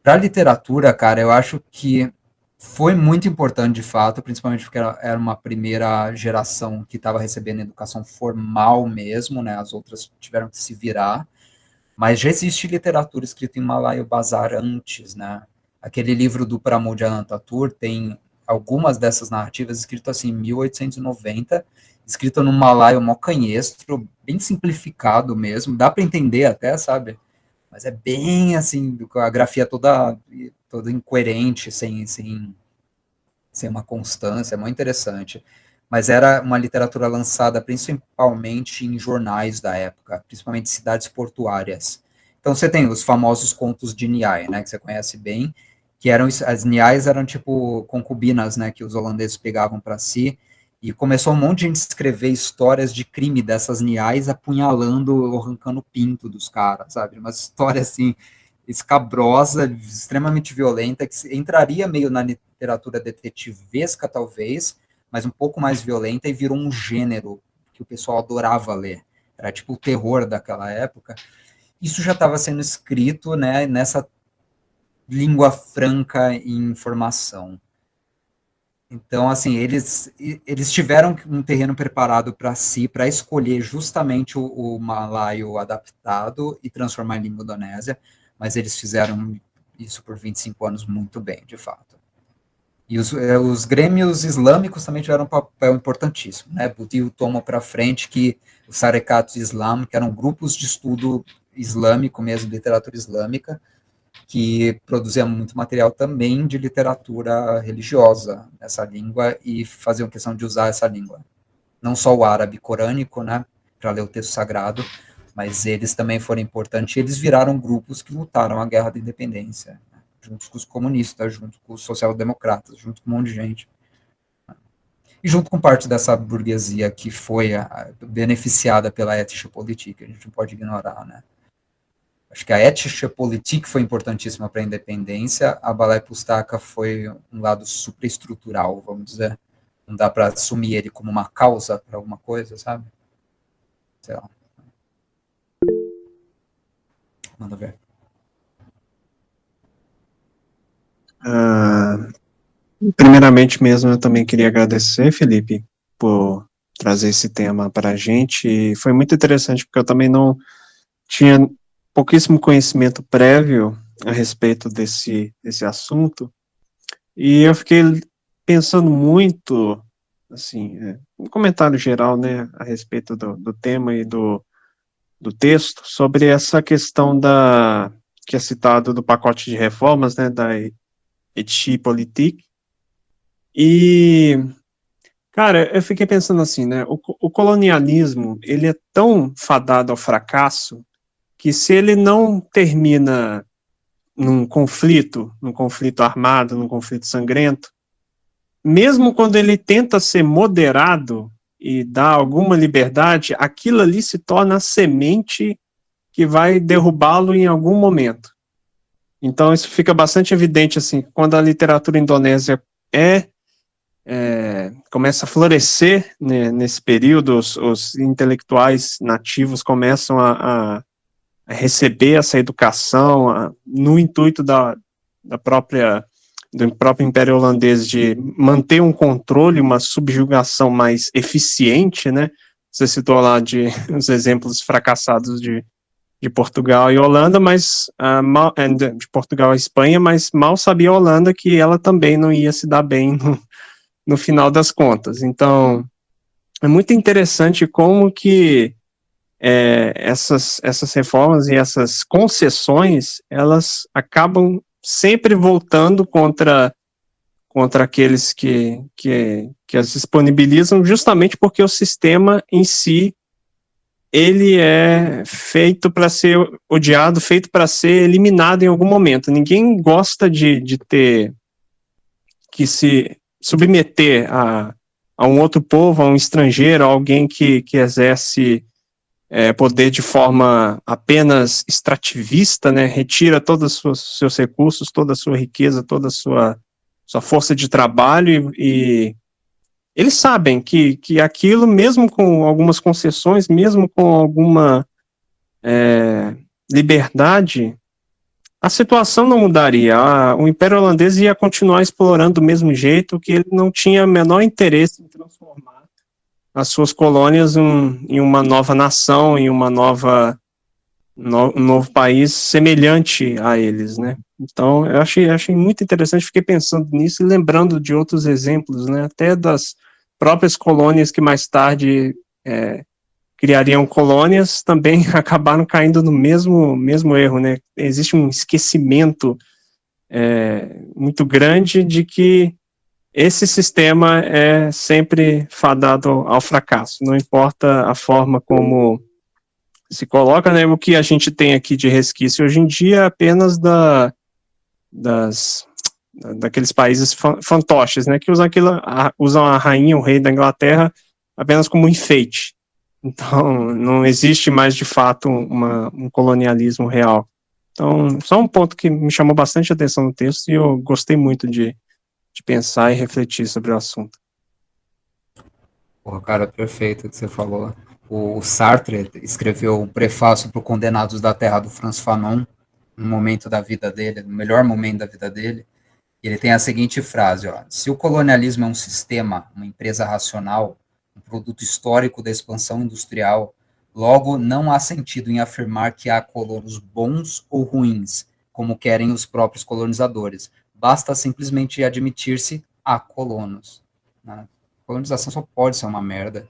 [SPEAKER 1] Para a literatura, cara, eu acho que foi muito importante, de fato, principalmente porque era uma primeira geração que estava recebendo educação formal mesmo, né? As outras tiveram que se virar. Mas já existe literatura escrita em Malaio Bazar antes, né? Aquele livro do Pramoedya Thakur tem algumas dessas narrativas escritas assim em 1890, escrita no malaio mó canhestro, bem simplificado mesmo, dá para entender até, sabe? Mas é bem assim, a grafia toda incoerente, sem uma constância, é muito interessante. Mas era uma literatura lançada principalmente em jornais da época, principalmente cidades portuárias. Então você tem os famosos contos de Niai, né, que você conhece bem, que eram, as Niais eram tipo concubinas, né, que os holandeses pegavam para si, e começou um monte de gente escrever histórias de crime dessas Niais apunhalando ou arrancando o pinto dos caras, sabe? Uma história assim escabrosa, extremamente violenta, que entraria meio na literatura detetivesca, talvez, mas um pouco mais violenta, e virou um gênero que o pessoal adorava ler. Era tipo o terror daquela época. Isso já estava sendo escrito, né, nessa língua franca e informação. Então, assim, eles tiveram um terreno preparado para si, para escolher justamente o malaio adaptado e transformar em língua indonésia, mas eles fizeram isso por 25 anos muito bem, de fato. E os grêmios islâmicos também tiveram um papel importantíssimo, né? Budil toma para frente que os Sarekat Islam, que eram grupos de estudo islâmico mesmo, literatura islâmica, que produziam muito material também de literatura religiosa nessa língua e faziam questão de usar essa língua. Não só o árabe corânico, né, para ler o texto sagrado, mas eles também foram importantes. Eles viraram grupos que lutaram a guerra da independência, né, junto com os comunistas, junto com os social-democratas, junto com um monte de gente. E junto com parte dessa burguesia que foi beneficiada pela ética política, a gente não pode ignorar, né. Acho que a ética política foi importantíssima para a independência, a Balai Pustaka foi um lado superestrutural, vamos dizer. Não dá para assumir ele como uma causa para alguma coisa, sabe? Sei lá. Manda ver.
[SPEAKER 5] Primeiramente mesmo, eu também queria agradecer, Felipe, por trazer esse tema para a gente. E foi muito interessante, porque eu também não tinha pouquíssimo conhecimento prévio a respeito desse assunto, e eu fiquei pensando muito, assim, um comentário geral, né, a respeito do tema e do texto, sobre essa questão que é citado do pacote de reformas, né, da Éthique Politique, e, cara, eu fiquei pensando assim, né, o colonialismo, ele é tão fadado ao fracasso, que se ele não termina num conflito armado, num conflito sangrento, mesmo quando ele tenta ser moderado e dar alguma liberdade, aquilo ali se torna a semente que vai derrubá-lo em algum momento. Então isso fica bastante evidente, assim, quando a literatura indonésia começa a florescer, né, nesse período, os intelectuais nativos começam a receber essa educação no intuito do próprio Império Holandês de manter um controle, uma subjugação mais eficiente, né? Você citou lá os exemplos fracassados de Portugal e Holanda, mas de Portugal e Espanha, mas mal sabia a Holanda que ela também não ia se dar bem no final das contas. Então, é muito interessante como que essas reformas e essas concessões, elas acabam sempre voltando contra aqueles que as disponibilizam, justamente porque o sistema em si, ele é feito para ser odiado, feito para ser eliminado em algum momento. Ninguém gosta de ter que se submeter a um outro povo, a um estrangeiro, a alguém que exerce poder de forma apenas extrativista, né, retira todos os seus recursos, toda a sua riqueza, toda a sua força de trabalho e eles sabem que aquilo, mesmo com algumas concessões, mesmo com alguma liberdade, a situação não mudaria. O Império Holandês ia continuar explorando do mesmo jeito, que ele não tinha o menor interesse em transformar as suas colônias em uma nova nação, em uma um novo país semelhante a eles, né? Então, eu achei muito interessante, fiquei pensando nisso e lembrando de outros exemplos, né? Até das próprias colônias que mais tarde criariam colônias, também acabaram caindo no mesmo erro, né? Existe um esquecimento muito grande de que esse sistema é sempre fadado ao fracasso, não importa a forma como se coloca, né? O que a gente tem aqui de resquício hoje em dia é apenas daqueles países fantoches, né? Que usam a rainha, o rei da Inglaterra apenas como enfeite. Então, não existe mais, de fato, um colonialismo real. Então, só um ponto que me chamou bastante atenção no texto e eu gostei muito de pensar e refletir sobre o assunto.
[SPEAKER 1] Pô, cara, perfeito o que você falou. O Sartre escreveu o prefácio para o Condenados da Terra do Frantz Fanon, no momento da vida dele, no melhor momento da vida dele. E ele tem a seguinte frase, ó: se o colonialismo é um sistema, uma empresa racional, um produto histórico da expansão industrial, logo não há sentido em afirmar que há colonos bons ou ruins, como querem os próprios colonizadores. Basta simplesmente admitir-se há colonos. Né? A colonização só pode ser uma merda.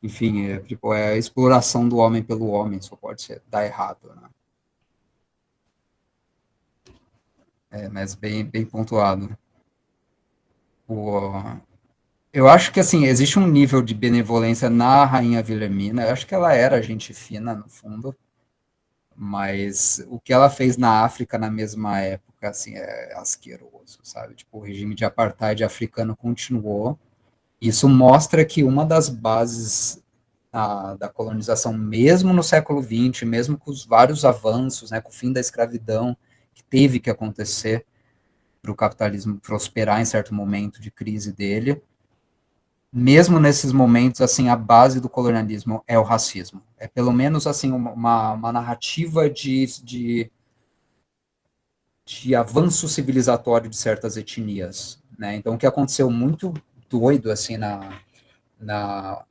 [SPEAKER 1] Enfim, é a exploração do homem pelo homem, só pode dar errado. Né? Mas bem pontuado. Eu acho que, assim, existe um nível de benevolência na Rainha Wilhelmina. Eu acho que ela era gente fina, no fundo, mas o que ela fez na África na mesma época, assim, é asqueroso, sabe? Tipo, o regime de apartheid africano continuou. Isso mostra que uma das bases da colonização, mesmo no século XX, mesmo com os vários avanços, né, com o fim da escravidão, que teve que acontecer para o capitalismo prosperar em certo momento de crise dele, mesmo nesses momentos, assim, a base do colonialismo é o racismo. É pelo menos, assim, uma narrativa de avanço civilizatório de certas etnias, né? Então, o que aconteceu muito doido, assim, na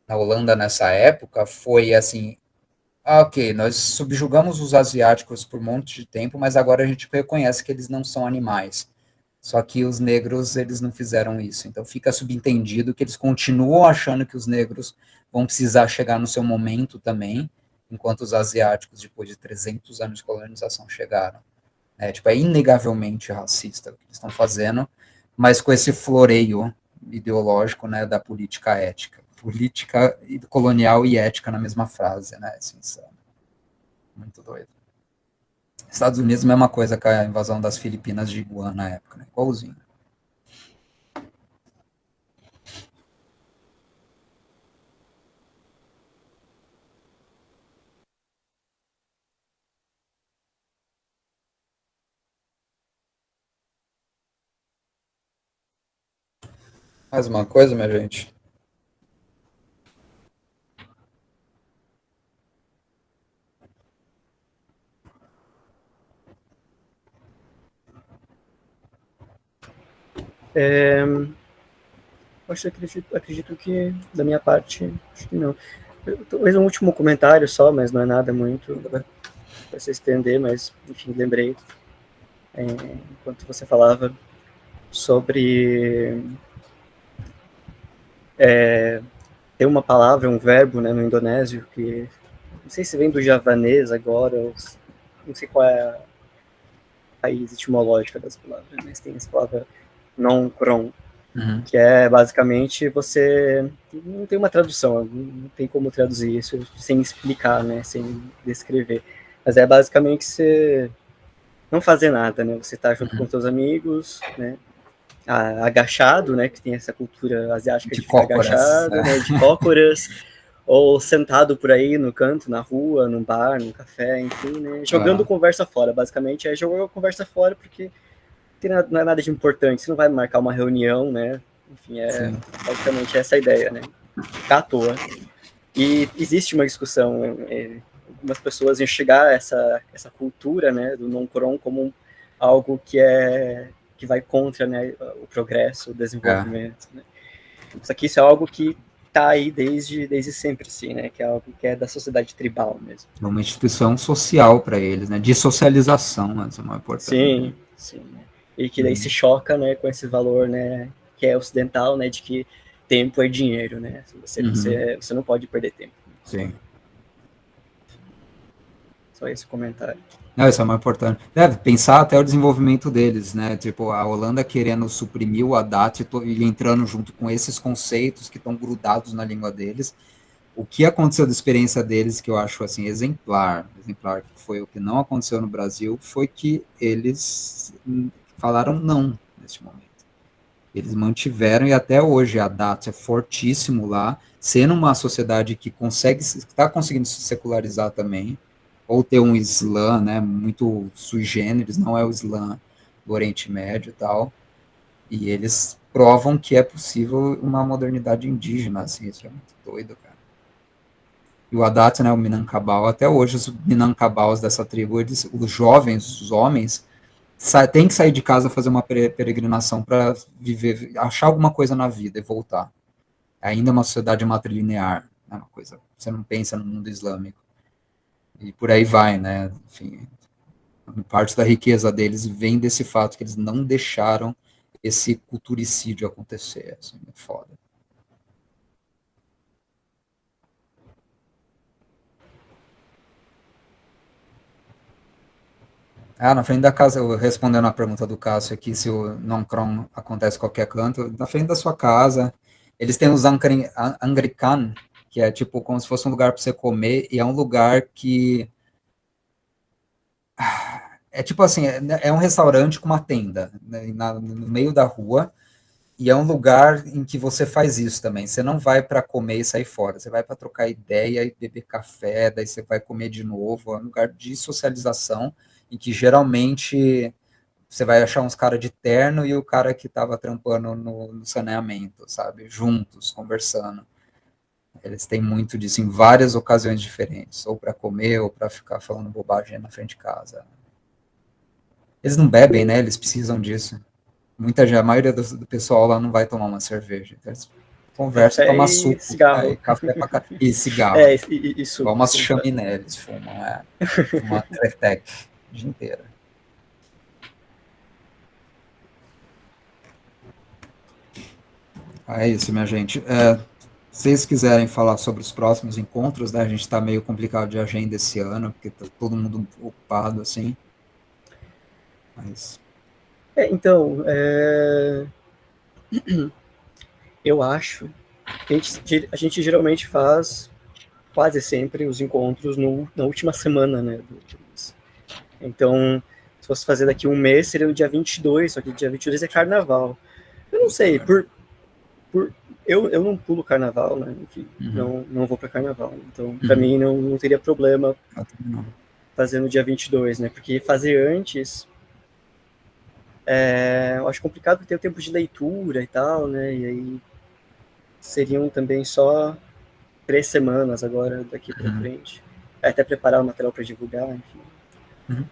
[SPEAKER 1] Holanda nessa época foi, assim, ok, nós subjugamos os asiáticos por um monte de tempo, mas agora a gente reconhece que eles não são animais. Só que os negros, eles não fizeram isso. Então fica subentendido que eles continuam achando que os negros vão precisar chegar no seu momento também, enquanto os asiáticos, depois de 300 anos de colonização, chegaram. É inegavelmente racista o que eles estão fazendo, mas com esse floreio ideológico, né, da política ética. Política colonial e ética na mesma frase, né? Assim, muito doido. Estados Unidos, mesma coisa com a invasão das Filipinas de Guam na época, né? Igualzinho. Mais uma coisa, minha gente?
[SPEAKER 2] Acredito que, da minha parte, acho que não. Talvez um último comentário só, mas não é nada muito para se estender, mas, enfim, lembrei, enquanto você falava, sobre tem uma palavra, um verbo, né, no indonésio, que não sei se vem do javanês agora, ou não sei qual é a raiz etimológica das palavras, mas tem essa palavra non-kron, que é basicamente você não tem uma tradução, não tem como traduzir isso sem explicar, né, sem descrever, mas é basicamente você não fazer nada, né, você tá junto com seus amigos, né, agachado, né, que tem essa cultura asiática de ficar agachado, né, de cócoras, ou sentado por aí no canto, na rua, num bar, num café, enfim, né, jogando conversa fora, basicamente é jogar conversa fora porque não é nada de importante, você não vai marcar uma reunião, né, Enfim, é
[SPEAKER 1] Sim.
[SPEAKER 2] basicamente essa a ideia, né? Ficar à toa. E existe uma discussão, algumas pessoas enxergar essa cultura, né, do non-cron como algo que vai contra, né, o progresso, o desenvolvimento, né? Isso aqui, isso é algo que está aí desde sempre, assim, né, que é algo que é da sociedade tribal mesmo.
[SPEAKER 1] É uma instituição social para eles, né? De socialização, essa é uma importante.
[SPEAKER 2] Sim. E que daí se choca, né, com esse valor, né, que é ocidental, né, de que tempo é dinheiro, né? Você não pode perder tempo.
[SPEAKER 1] Sim.
[SPEAKER 2] Só esse comentário.
[SPEAKER 1] Não, isso é mais importante. Pensar até o desenvolvimento deles, né? Tipo, a Holanda querendo suprimir o Haddad e entrando junto com esses conceitos que estão grudados na língua deles. O que aconteceu da experiência deles, que eu acho assim exemplar, que foi o que não aconteceu no Brasil, foi que eles falaram não nesse momento. Eles mantiveram, e até hoje a Haddad é fortíssimo lá, sendo uma sociedade que está conseguindo se secularizar também, ou ter um Islã, né, muito sui generis, não é o Islã do Oriente Médio e tal, e eles provam que é possível uma modernidade indígena, assim, isso é muito doido, cara. E o Haddad, né, o Minangkabau, até hoje os Minangkabaus dessa tribo, os jovens, os homens, têm que sair de casa fazer uma peregrinação para viver, achar alguma coisa na vida e voltar. Ainda é uma sociedade matrilinear, é uma coisa, você não pensa no mundo islâmico. E por aí vai, né? Enfim, parte da riqueza deles vem desse fato que eles não deixaram esse culturicídio acontecer. Assim, é foda. Na frente da casa, respondendo a pergunta do Cássio aqui, se o non-cron acontece em qualquer canto, na frente da sua casa, eles têm os Angrikan, que é tipo como se fosse um lugar para você comer, e é um lugar que é tipo assim, é um restaurante com uma tenda, né, no meio da rua, e é um lugar em que você faz isso também. Você não vai para comer e sair fora, você vai para trocar ideia e beber café, daí você vai comer de novo. É um lugar de socialização em que geralmente você vai achar uns caras de terno e o cara que estava trampando no saneamento, sabe? Juntos, conversando. Eles têm muito disso em várias ocasiões diferentes, ou para comer, ou para ficar falando bobagem na frente de casa. Eles não bebem, né? Eles precisam disso. A maioria do pessoal lá não vai tomar uma cerveja. Então eles conversam, tomam suco,
[SPEAKER 2] cigarro.
[SPEAKER 1] Café e cigarro.
[SPEAKER 2] Isso.
[SPEAKER 1] Igual umas chaminé, eles fumam, uma Tretec o dia inteiro. É isso, minha gente. Se vocês quiserem falar sobre os próximos encontros, né? A gente está meio complicado de agenda esse ano, porque tá todo mundo ocupado, assim. Mas...
[SPEAKER 2] Então, eu acho que a gente geralmente faz quase sempre os encontros na última semana, né? Então, se fosse fazer daqui um mês, seria o dia 22, só que o dia 22 é carnaval. Eu não sei, eu não pulo carnaval, né? Enfim, não vou para carnaval. Então, para mim, não teria problema fazer no dia 22, né? Porque fazer antes... eu acho complicado porque tem o tempo de leitura e tal, né? E aí seriam também só 3 semanas agora daqui para frente. Até preparar o material para divulgar, enfim.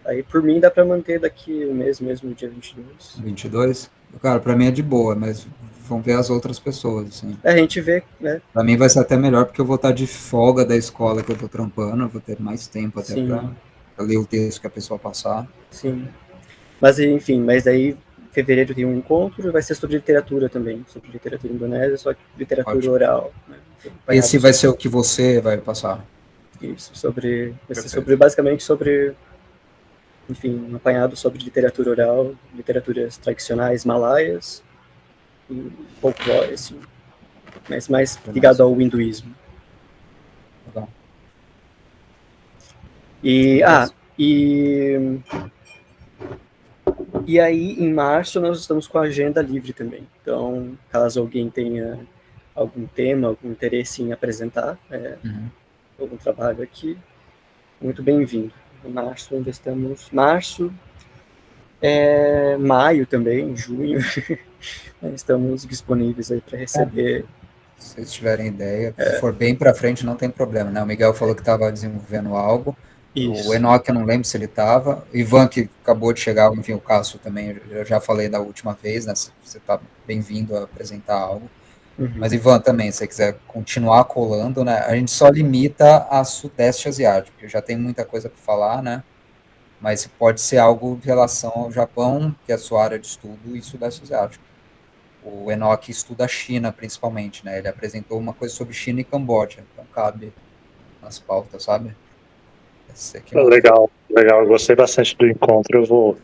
[SPEAKER 2] Aí por mim dá para manter daqui um mês mesmo, dia 22.
[SPEAKER 1] 22? Cara, para mim é de boa, mas vamos ver as outras pessoas, assim.
[SPEAKER 2] A gente vê, né?
[SPEAKER 1] Para mim vai ser até melhor porque eu vou estar de folga da escola que eu tô trampando, eu vou ter mais tempo até para ler o texto que a pessoa passar.
[SPEAKER 2] Sim. Mas enfim, aí fevereiro tem um encontro, vai ser sobre literatura também, sobre literatura indonésia, só que literatura oral. Né?
[SPEAKER 1] Esse vai ser o que você vai passar?
[SPEAKER 2] Isso, vai ser basicamente sobre, enfim, um apanhado sobre literatura oral, literaturas tradicionais malaias e folclore, assim, mas mais ligado ao hinduísmo.
[SPEAKER 1] Legal.
[SPEAKER 2] E aí, em março, nós estamos com a agenda livre também. Então, caso alguém tenha algum tema, algum interesse em apresentar algum trabalho aqui, muito bem-vindo. Em março ainda estamos... Maio também, junho. Estamos disponíveis aí para receber.
[SPEAKER 1] Se vocês tiverem ideia, se for bem para frente, não tem problema, né? O Miguel falou que estava desenvolvendo algo.
[SPEAKER 2] Isso.
[SPEAKER 1] O Enoch, eu não lembro se ele estava. O Ivan, que acabou de chegar, enfim, o Cássio também, eu já falei da última vez, né? Você está bem-vindo a apresentar algo. Mas, Ivan, também, se você quiser continuar colando, né? A gente só limita a Sudeste Asiático, porque já tem muita coisa para falar, né? Mas pode ser algo em relação ao Japão, que é a sua área de estudo, e Sudeste Asiático. O Enoch estuda a China, principalmente, né? Ele apresentou uma coisa sobre China e Camboja, então cabe nas pautas, sabe?
[SPEAKER 4] Legal, legal. Eu gostei bastante do encontro. Eu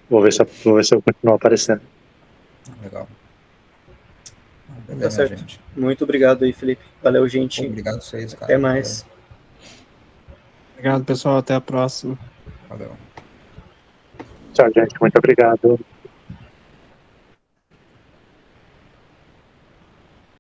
[SPEAKER 4] vou ver se eu continuo aparecendo.
[SPEAKER 1] Legal.
[SPEAKER 2] Beleza, tá certo. Gente. Muito obrigado aí, Felipe. Valeu, gente.
[SPEAKER 1] Obrigado a vocês, cara.
[SPEAKER 2] Até mais.
[SPEAKER 5] Valeu. Obrigado, pessoal. Até a próxima.
[SPEAKER 1] Valeu.
[SPEAKER 4] Tchau, gente. Muito obrigado.